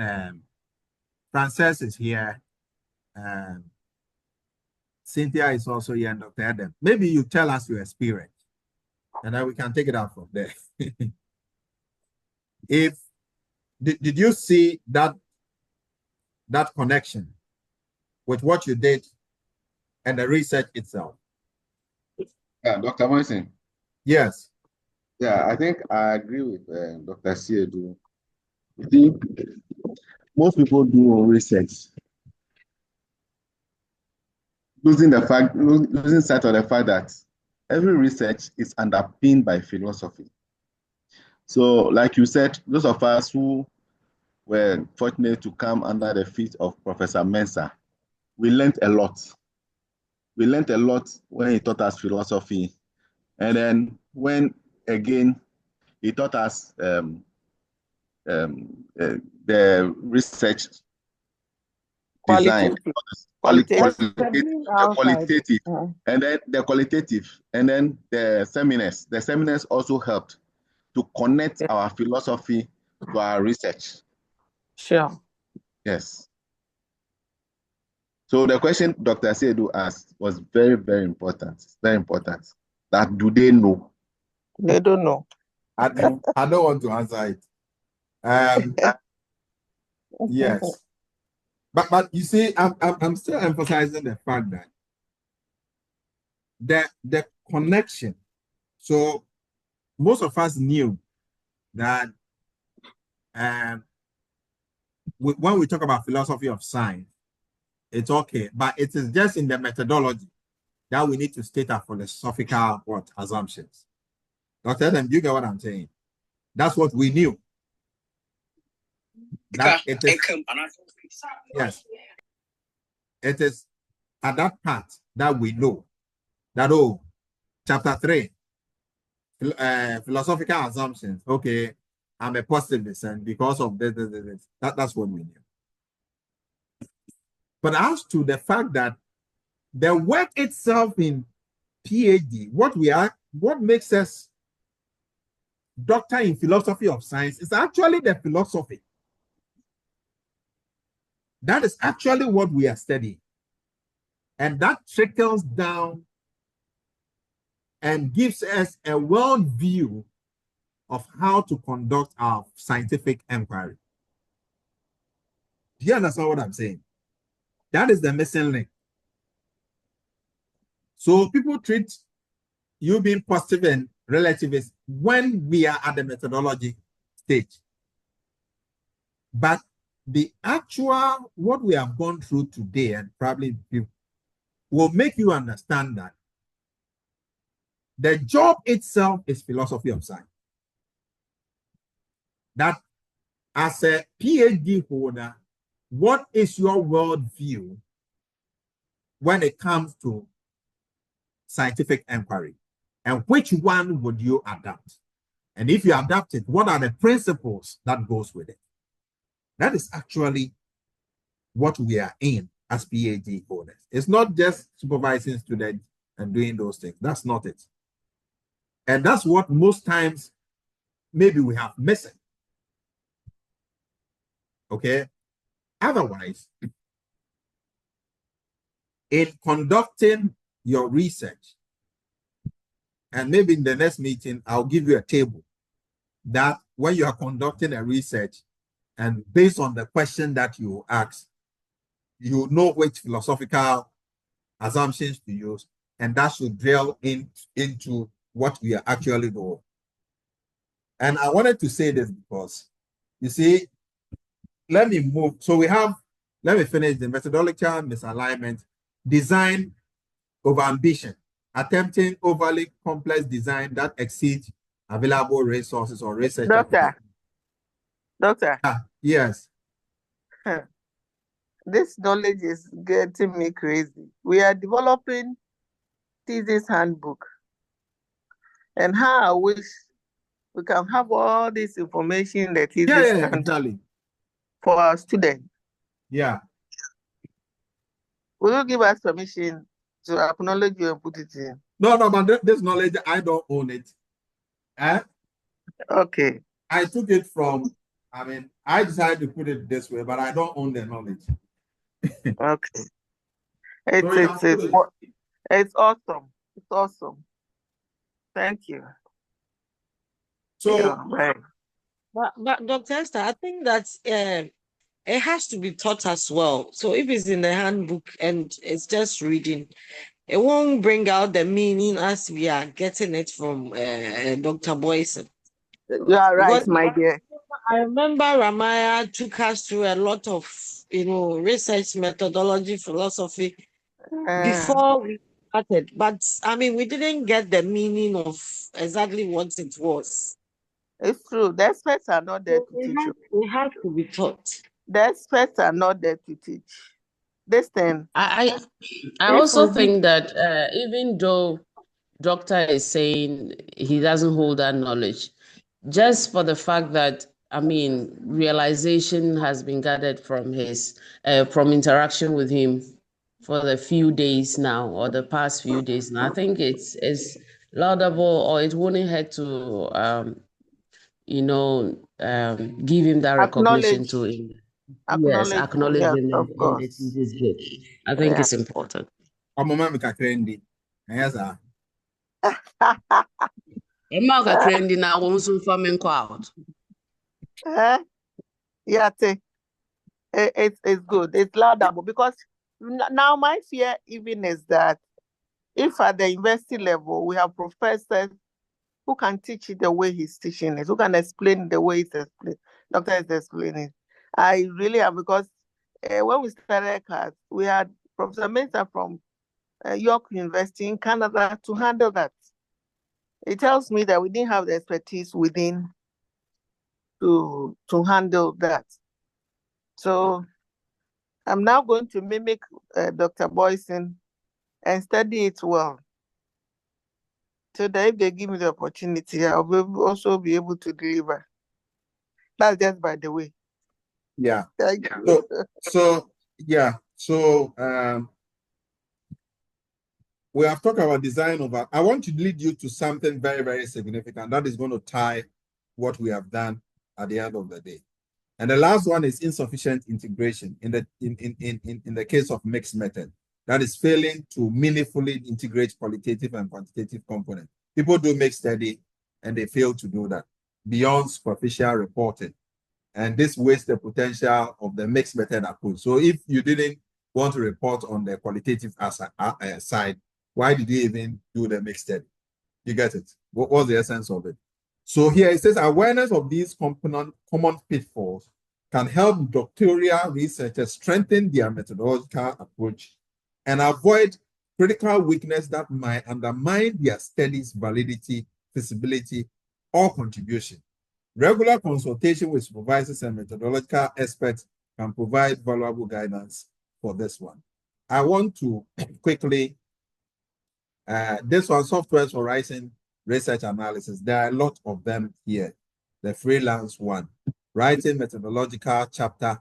Frances is here. Cynthia is also here, and Dr. Adam. Maybe you tell us your experience, and then we can take it out from there. Did you see that connection with what you did and the research itself? Yeah, Dr. Morrison. Yes. Yeah, I think I agree with Dr. Siedu. You see, most people do research losing sight of the fact that every research is underpinned by philosophy. So, like you said, those of us who were fortunate to come under the feet of Professor Mensah, we learned a lot. We learned a lot when he taught us philosophy. And then when, again, he taught us the research design, qualitative, and then the qualitative, and then the seminars. The seminars also helped to connect our philosophy to our research. Sure. Yes. So the question Dr. Siedu asked was very, very important. Very important. That do they know? They don't know. I don't want to answer it. Yes. But you see, I'm still emphasizing the fact that the connection. So most of us knew that when we talk about philosophy of science, it's okay, but it is just in the methodology that we need to state our philosophical assumptions. Dr. Adam, do you get what I'm saying? That's what we knew. That it is, yes. It is at that part that we know that, chapter 3, philosophical assumptions. Okay, I'm a positivist, and because of this. That's what we knew. But as to the fact that the work itself in PhD, what makes us doctor in philosophy of science is actually the philosophy. That is actually what we are studying. And that trickles down and gives us a world view of how to conduct our scientific inquiry. Do you understand what I'm saying? That is the missing link. So people treat you being positive and relativist when we are at the methodology stage. But the actual, what we have gone through today, and probably will make you understand that the job itself is philosophy of science. That as a PhD holder, what is your worldview when it comes to scientific inquiry? And which one would you adapt? And if you adapt it, what are the principles that goes with it? That is actually what we are in as PhD holders. It's not just supervising students and doing those things. That's not it. And that's what most times maybe we have missing. Okay? Otherwise, in conducting your research, and maybe in the next meeting, I'll give you a table that when you are conducting a research and based on the question that you ask, you know which philosophical assumptions to use, and that should drill into what we are actually doing. And I wanted to say this because, you see, let me move. So let me finish the methodological misalignment, design over ambition, attempting overly complex design that exceeds available resources or research. Doctor. Yes. This knowledge is getting me crazy. We are developing thesis handbook. And how I wish we can have all this information that thesis handbook for our students. Yeah. Will you give us permission to acknowledge you and put it in? No, but this knowledge, I don't own it. Okay. I took it from I mean, I decided to put it this way, but I don't own the knowledge. Okay. It's awesome. It's awesome. Thank you. So, yeah, right. But Dr. Esther, I think that it has to be taught as well. So if it's in the handbook and it's just reading, it won't bring out the meaning as we are getting it from Dr. Boyson. You are right, Because my dear. I remember Ramaya took us through a lot of, research methodology, philosophy before we started. But I mean, we didn't get the meaning of exactly what it was. It's true. The experts are not there to teach you. It has to be taught. The experts are not there to teach. This thing. I also think that even though doctor is saying he doesn't hold that knowledge, just for the fact that, I mean, realization has been gathered from his from interaction with him for the few days now, or the past few days now, I think it's laudable, or it wouldn't hurt to give him that recognition to him. Yes, acknowledge him, of and it is good. I think it's important. Yeah, it's good. It's laudable, because now my fear even is that if at the university level we have professors who can teach it the way he's teaching it, who can explain the way it's explained, doctor is explaining. I really am, because when we started class, we had Professor Mensah from York University in Canada to handle that. It tells me that we didn't have the expertise within to handle that. So I'm now going to mimic Dr. Boyson and study it well, so that if they give me the opportunity, I'll also be able to deliver. That's just by the way. Yeah. Thank you. So we have talked about design of I want to lead you to something very, very significant that is going to tie what we have done at the end of the day. And the last one is insufficient integration in the case of mixed method. That is failing to meaningfully integrate qualitative and quantitative components. People do mixed study and they fail to do that beyond superficial reporting. And this wastes the potential of the mixed method approach. So if you didn't want to report on the qualitative side, why did you even do the mixed study? You get it? What was the essence of it? So here it says awareness of these common pitfalls can help doctoral researchers strengthen their methodological approach and avoid critical weakness that might undermine their studies' validity, feasibility, or contribution. Regular consultation with supervisors and methodological experts can provide valuable guidance for this one. I want to quickly, this one, software for writing research analysis. There are a lot of them here. The freelance one, writing methodological chapter.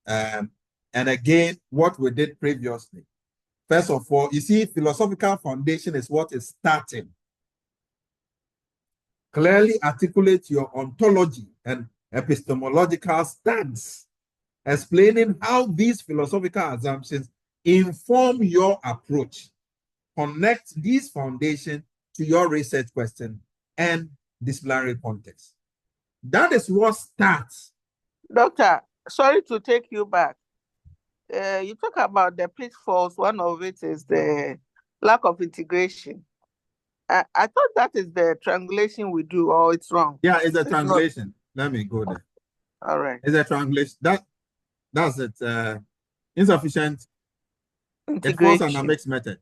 And again, what we did previously. First of all, you see, philosophical foundation is what is starting. Clearly articulate your ontology and epistemological stance, explaining how these philosophical assumptions inform your approach. Connect these foundations to your research question and disciplinary context. That is what starts. Doctor, sorry to take you back. You talk about the pitfalls. One of it is the lack of integration. I thought that is the triangulation we do, or it's wrong. Yeah, it's a triangulation. Let me go there. All right. It's a triangulation. That's it. Insufficient integration. It falls under mixed method.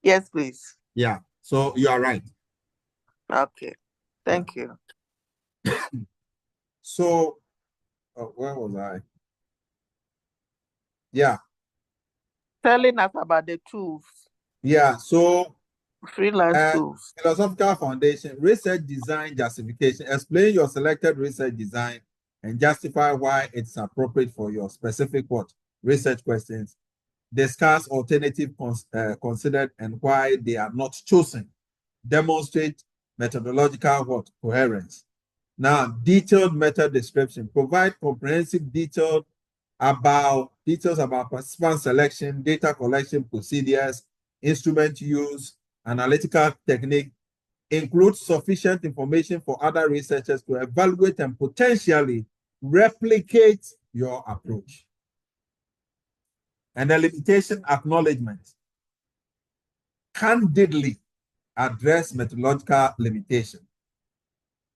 Yes, please. Yeah. So you are right. Okay. Thank you. So where was I? Yeah. Telling us about the tools. Yeah. So freelance tools. Philosophical foundation, research design justification. Explain your selected research design and justify why it's appropriate for your specific research questions. Discuss alternative considered and why they are not chosen. Demonstrate methodological coherence. Now, detailed method description. Provide comprehensive details about participant selection, data collection procedures, instrument use, analytical technique. Include sufficient information for other researchers to evaluate and potentially replicate your approach. And the limitation acknowledgement. Candidly address methodological limitation.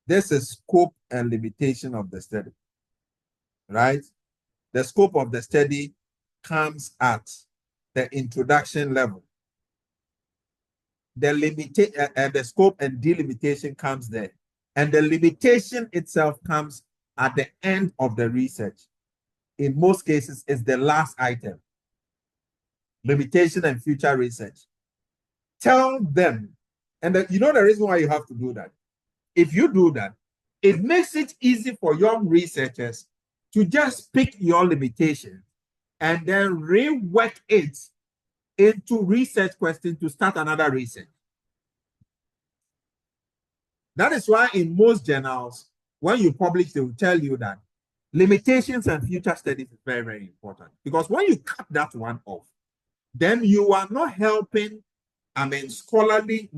This is scope and limitation of the study, right? The scope of the study comes at the introduction level. The scope and delimitation comes there. And the limitation itself comes at the end of the research. In most cases, it's the last item. Limitation and future research. Tell them, and you know the reason why you have to do that. If you do that, it makes it easy for young researchers to just pick your limitation and then rework it into research questions to start another research. That is why in most journals, when you publish, they will tell you that limitations and future studies is very, very important. Because when you cut that one off, then you are not helping, scholarly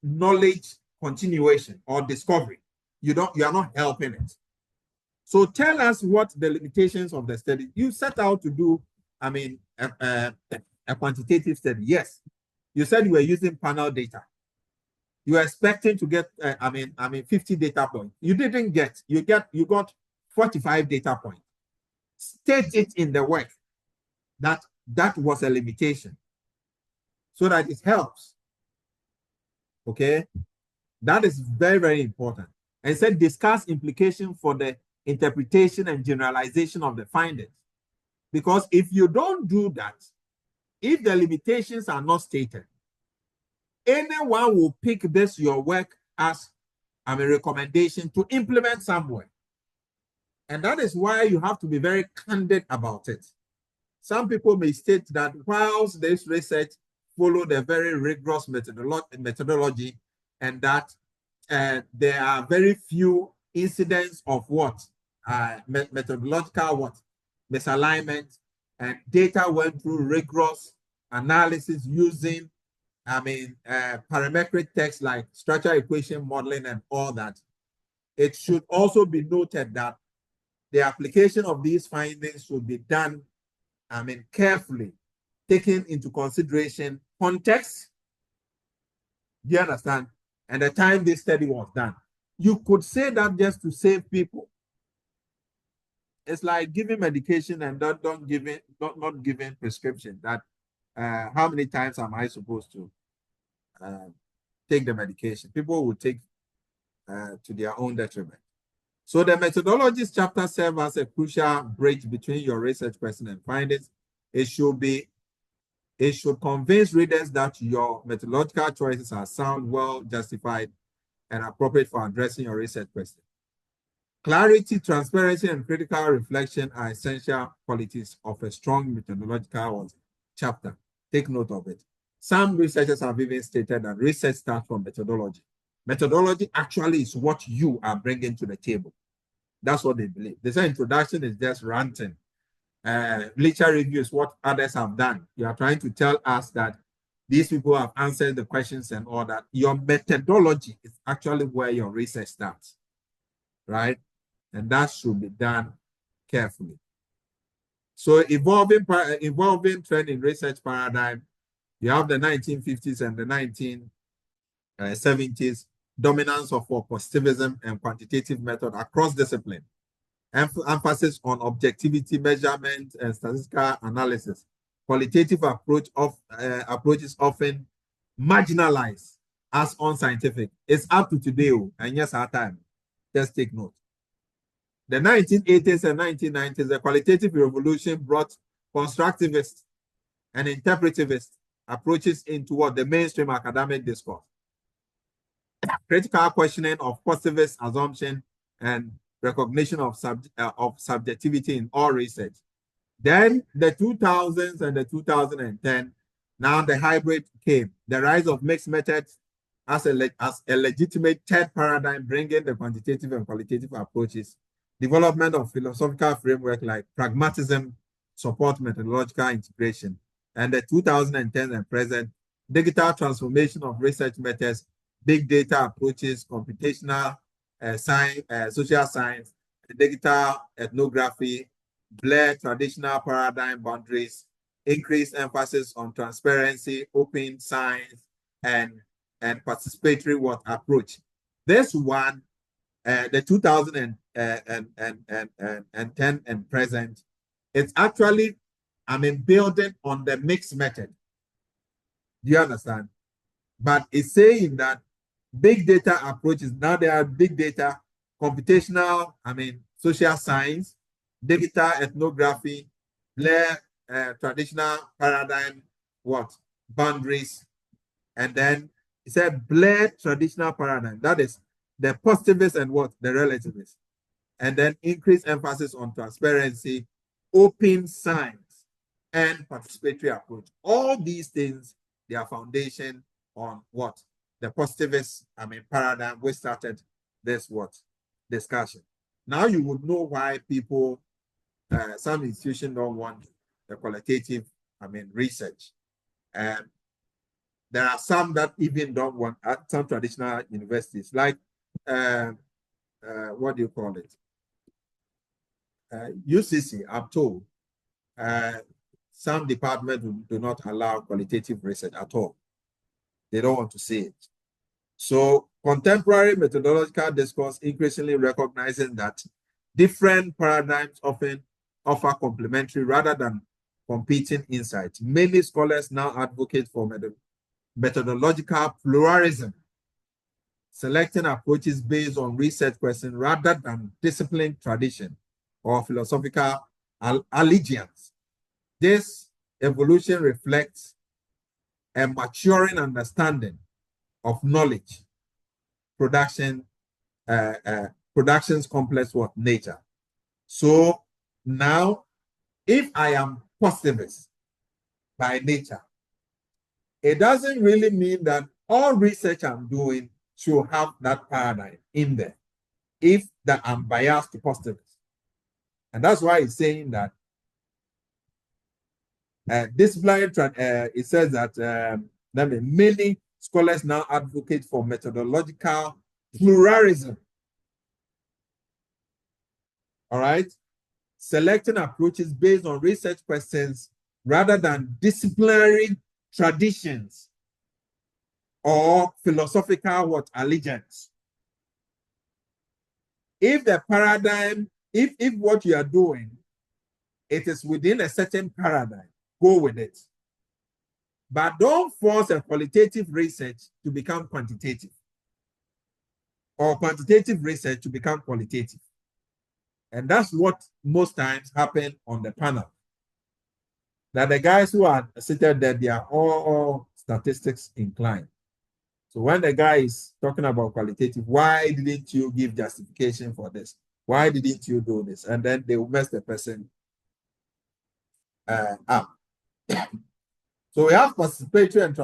knowledge continuation or discovery. You are not helping it. So tell us what the limitations of the study. You set out to do, a quantitative study. Yes. You said you were using panel data. You were expecting to get, 50 data points. You didn't get. You got 45 data points. State it in the work that was a limitation, so that it helps. Okay, that is very, very important. And said discuss implication for the interpretation and generalization of the findings. Because if you don't do that, if the limitations are not stated, anyone will pick your work as a recommendation to implement somewhere. And that is why you have to be very candid about it. Some people may state that whilst this research followed a very rigorous methodology, and that there are very few incidents of methodological misalignment, and data went through rigorous analysis using parametric text like structure equation modeling and all that. It should also be noted that the application of these findings should be done carefully, taking into consideration context. Do you understand? And the time this study was done. You could say that just to save people. It's like giving medication and not giving prescription. That how many times am I supposed to take the medication? People will take to their own detriment. So the methodologies chapter serves as a crucial bridge between your research question and findings. It should convince readers that your methodological choices are sound, well justified, and appropriate for addressing your research question. Clarity, transparency, and critical reflection are essential qualities of a strong methodological chapter. Take note of it. Some researchers have even stated that research starts from methodology. Methodology actually is what you are bringing to the table. That's what they believe. They say introduction is just ranting. Literature review is what others have done. You are trying to tell us that these people have answered the questions and all that. Your methodology is actually where your research starts, right? And that should be done carefully. So evolving trend in research paradigm, you have the 1950s and the 1970s, dominance of positivism and quantitative method across discipline. Emphasis on objectivity, measurement, and statistical analysis. Qualitative approaches often marginalized as unscientific. It's up to today, and yes, our time. Just take note. The 1980s and 1990s, the qualitative revolution brought constructivist and interpretivist approaches into the mainstream academic discourse. Critical questioning of positivist assumption and recognition of subjectivity in all research. Then the 2000s and the 2010, now the hybrid came. The rise of mixed methods as a legitimate third paradigm, bringing the quantitative and qualitative approaches, development of philosophical framework like pragmatism, support methodological integration, and the 2010 and present digital transformation of research methods, big data approaches, computational science, social science, digital ethnography, blur traditional paradigm boundaries, increased emphasis on transparency, open science, and participatory work approach. This one, the 2010 and present, it's actually, building on the mixed method. Do you understand? But it's saying that big data approaches, now there are big data, computational, social science, digital ethnography, traditional paradigm, boundaries, and then it said blur traditional paradigm. That is the positivist and the relativist. And then increased emphasis on transparency, open science, and participatory approach. All these things, they are foundation on the positivist paradigm. We started this discussion. Now you would know why people, some institutions don't want the qualitative research. And there are some that even don't want, at some traditional universities, like what do you call it? UCC, I'm told, some departments do not allow qualitative research at all. They don't want to see it. So contemporary methodological discourse increasingly recognizing that different paradigms often offer complementary rather than competing insights. Many scholars now advocate for methodological pluralism, selecting approaches based on research questions rather than discipline tradition or philosophical allegiance. This evolution reflects a maturing understanding of knowledge, production's complex nature. So now, if I am positivist by nature, it doesn't really mean that all research I'm doing should have that paradigm in there, if that I'm biased to positivist. And that's why it's saying that disciplinary, it says that many scholars now advocate for methodological pluralism. All right? Selecting approaches based on research questions rather than disciplinary traditions or philosophical allegiance. If the paradigm, if what you are doing, it is within a certain paradigm, go with it. But don't force a qualitative research to become quantitative or quantitative research to become qualitative. And that's what most times happen on the panel. That the guys who are seated there, they are all statistics inclined. So when the guy is talking about qualitative, why didn't you give justification for this? Why didn't you do this? And then they will mess the person up. So we have participatory and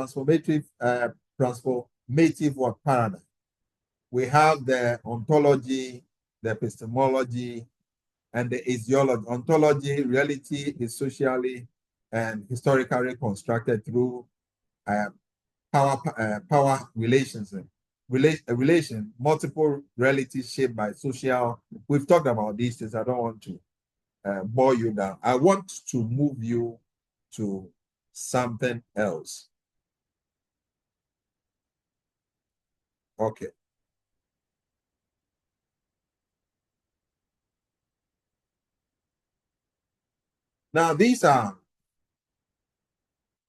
transformative paradigm. We have the ontology, the epistemology, and the ideology. Ontology, reality is socially and historically constructed through power relations. Multiple realities shaped by social. We've talked about these things. I don't want to bore you down. I want to move you to something else. Okay. Now these are.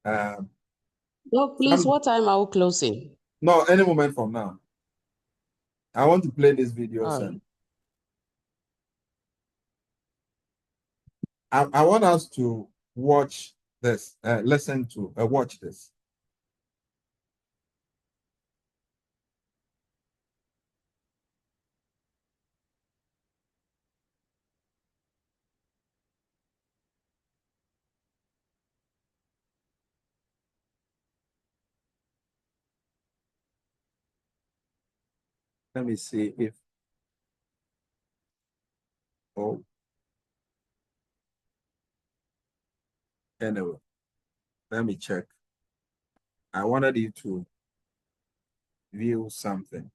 Doc, please, what time are we closing? No, any moment from now. I want to play this video. I want us to watch this, listen to, watch this. Let me see if, oh, anyway, let me check. I wanted you to view something.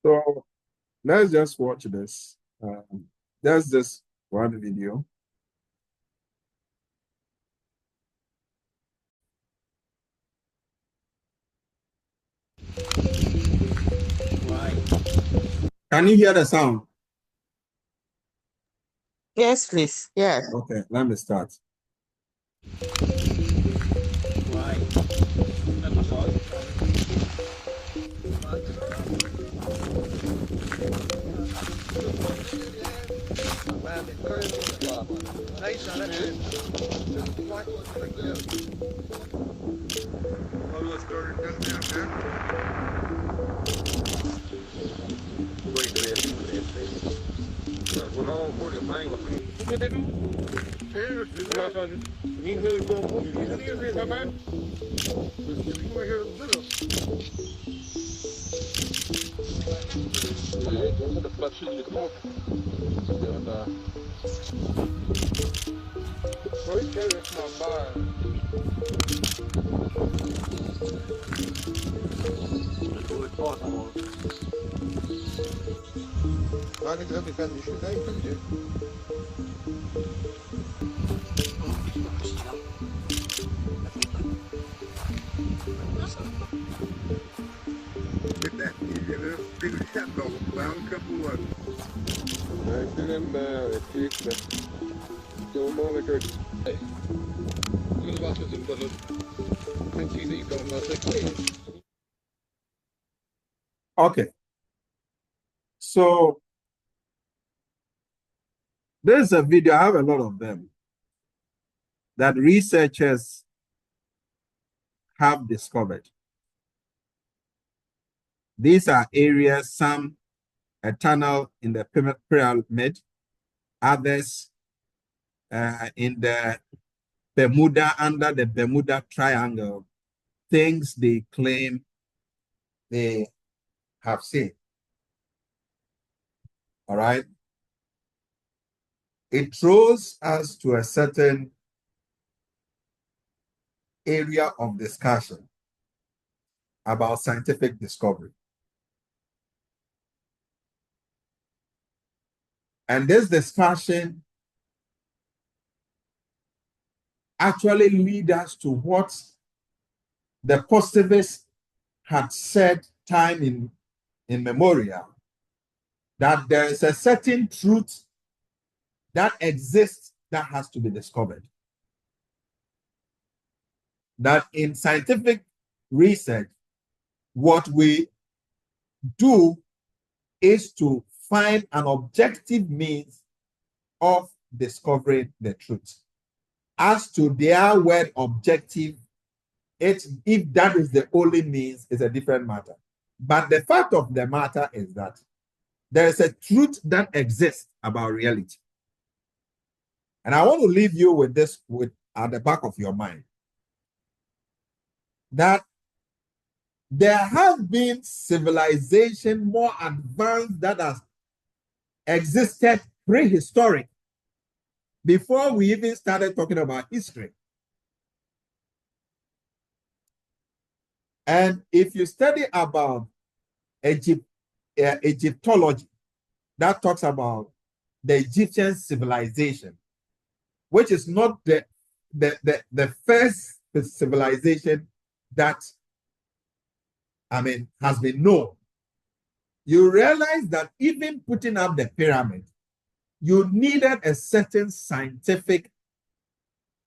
So let's just watch this. There's this one video. Can you hear the sound? Yes, please. Yes. Okay, let me start. Okay, so there's a video, I have a lot of them, that researchers have discovered. These are areas, some a tunnel in the pyramid, others in the Bermuda, under the Bermuda Triangle, things they claim they have seen. All right. It throws us to a certain area of discussion about scientific discovery. And this discussion actually leads us to what the positivists had said time in memorial, that there is a certain truth that exists that has to be discovered. That in scientific research, what we do is to find an objective means of discovering the truth. As to their word objective, if that is the only means, is a different matter. But the fact of the matter is that there is a truth that exists about reality. And I want to leave you with this at the back of your mind, that there has been civilization more advanced that has existed prehistoric, before we even started talking about history. And if you study about Egyptology, that talks about the Egyptian civilization, which is not the first civilization that has been known, you realize that even putting up the pyramid, you needed a certain scientific,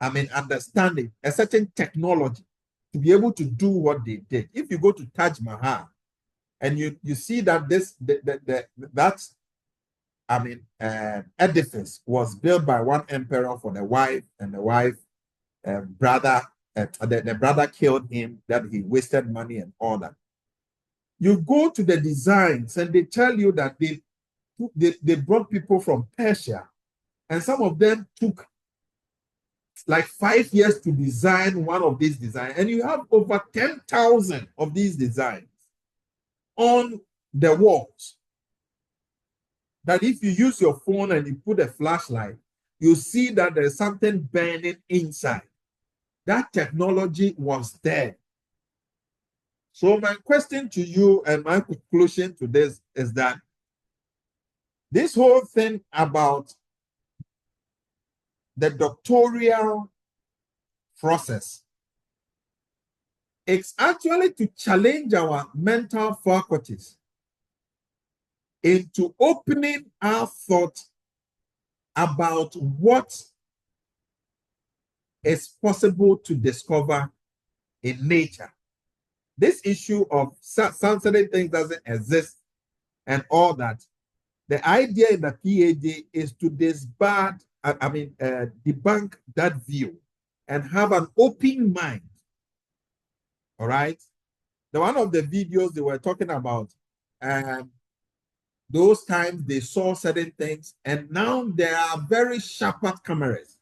understanding, a certain technology to be able to do what they did. If you go to Taj Mahal and you see that edifice was built by one emperor for the wife, and the wife brother, the brother killed him, that he wasted money and all that. You go to the designs and they tell you that they brought people from Persia, and some of them took like 5 years to design one of these designs, and you have over 10,000 of these designs on the walls, that if you use your phone and you put a flashlight, you see that there's something burning inside. That technology was there. So my question to you and my conclusion to this is that this whole thing about the doctoral process, it's actually to challenge our mental faculties into opening our thought about what is possible to discover in nature. This issue of certain things doesn't exist and all that. The idea in the PhD is to debunk that view and have an open mind. All right. One of the videos they were talking about, those times they saw certain things, and now there are very sharper cameras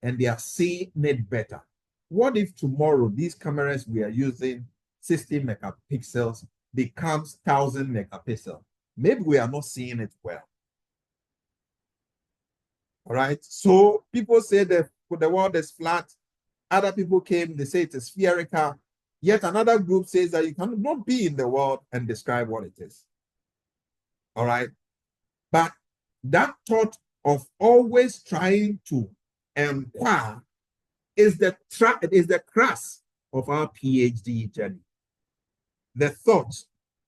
and they are seeing it better. What if tomorrow these cameras we are using, 60 megapixels, becomes 1,000 megapixels? Maybe we are not seeing it well. All right. So people say that the world is flat. Other people came, they say it is spherical. Yet another group says that you cannot be in the world and describe what it is. All right. But that thought of always trying to inquire is the crux of our PhD journey. The thought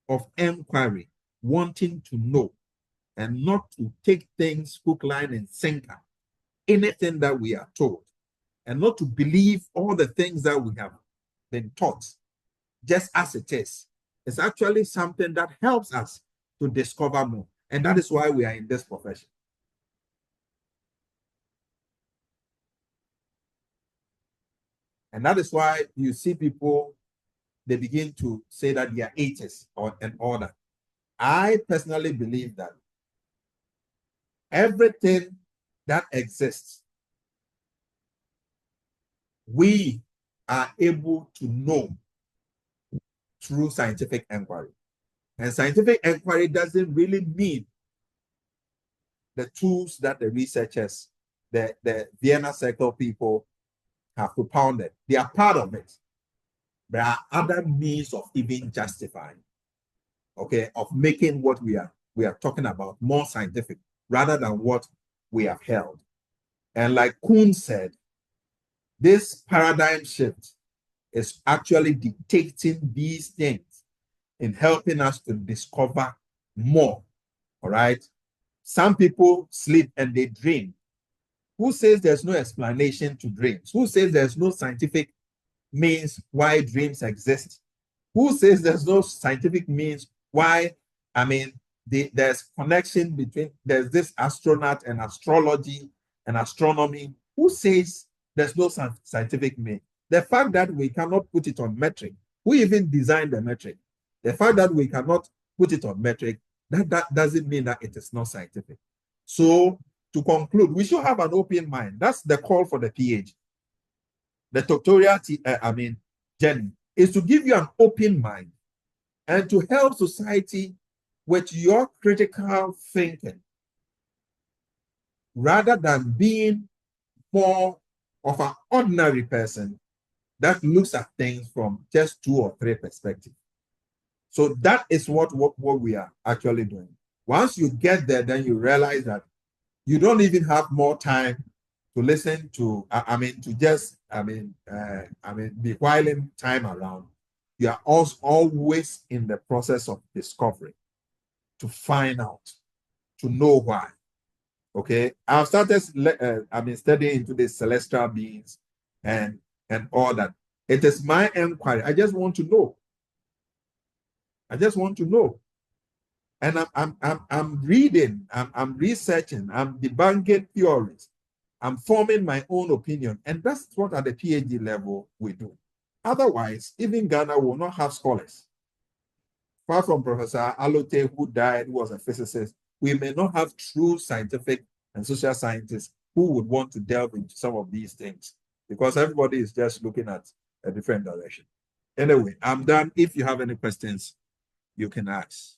of inquiry, wanting to know, and not to take things hook, line, and sinker, anything that we are told, and not to believe all the things that we have been taught just as it is. It's actually something that helps us to discover more. And that is why we are in this profession. And that is why you see people, they begin to say that they are atheists and all that. I personally believe that everything that exists, we are able to know through scientific inquiry. And scientific inquiry doesn't really mean the tools that the researchers, the Vienna Circle people have propounded. They are part of it. There are other means of even justifying, okay, of making what we are talking about more scientific rather than what we have held. And like Kuhn said, this paradigm shift is actually dictating these things in helping us to discover more. All right. Some people sleep and they dream. Who says there's no explanation to dreams? Who says there's no scientific means why dreams exist? Who says there's no scientific means why, there's connection between, there's this astronaut and astrology and astronomy? Who says there's no scientific means? The fact that we cannot put it on metric, who even designed the metric? The fact that we cannot put it on metric, that doesn't mean that it is not scientific. So to conclude, we should have an open mind. That's the call for the PhD. The doctoral journey is to give you an open mind and to help society with your critical thinking, rather than being more of an ordinary person that looks at things from just 2 or 3 perspectives. So that is what we are actually doing. Once you get there, then you realize that you don't even have more time to listen to, be whiling time around. You are also always in the process of discovery to find out, to know why. Okay, I've started, studying into the celestial beings and all that. It is my inquiry. I just want to know. I just want to know. And I'm reading, I'm researching, I'm debunking theories. I'm forming my own opinion. And that's what at the PhD level we do. Otherwise, even Ghana will not have scholars. Far from Professor Alote, who died, who was a physicist, we may not have true scientific and social scientists who would want to delve into some of these things because everybody is just looking at a different direction. Anyway, I'm done. If you have any questions, you can ask.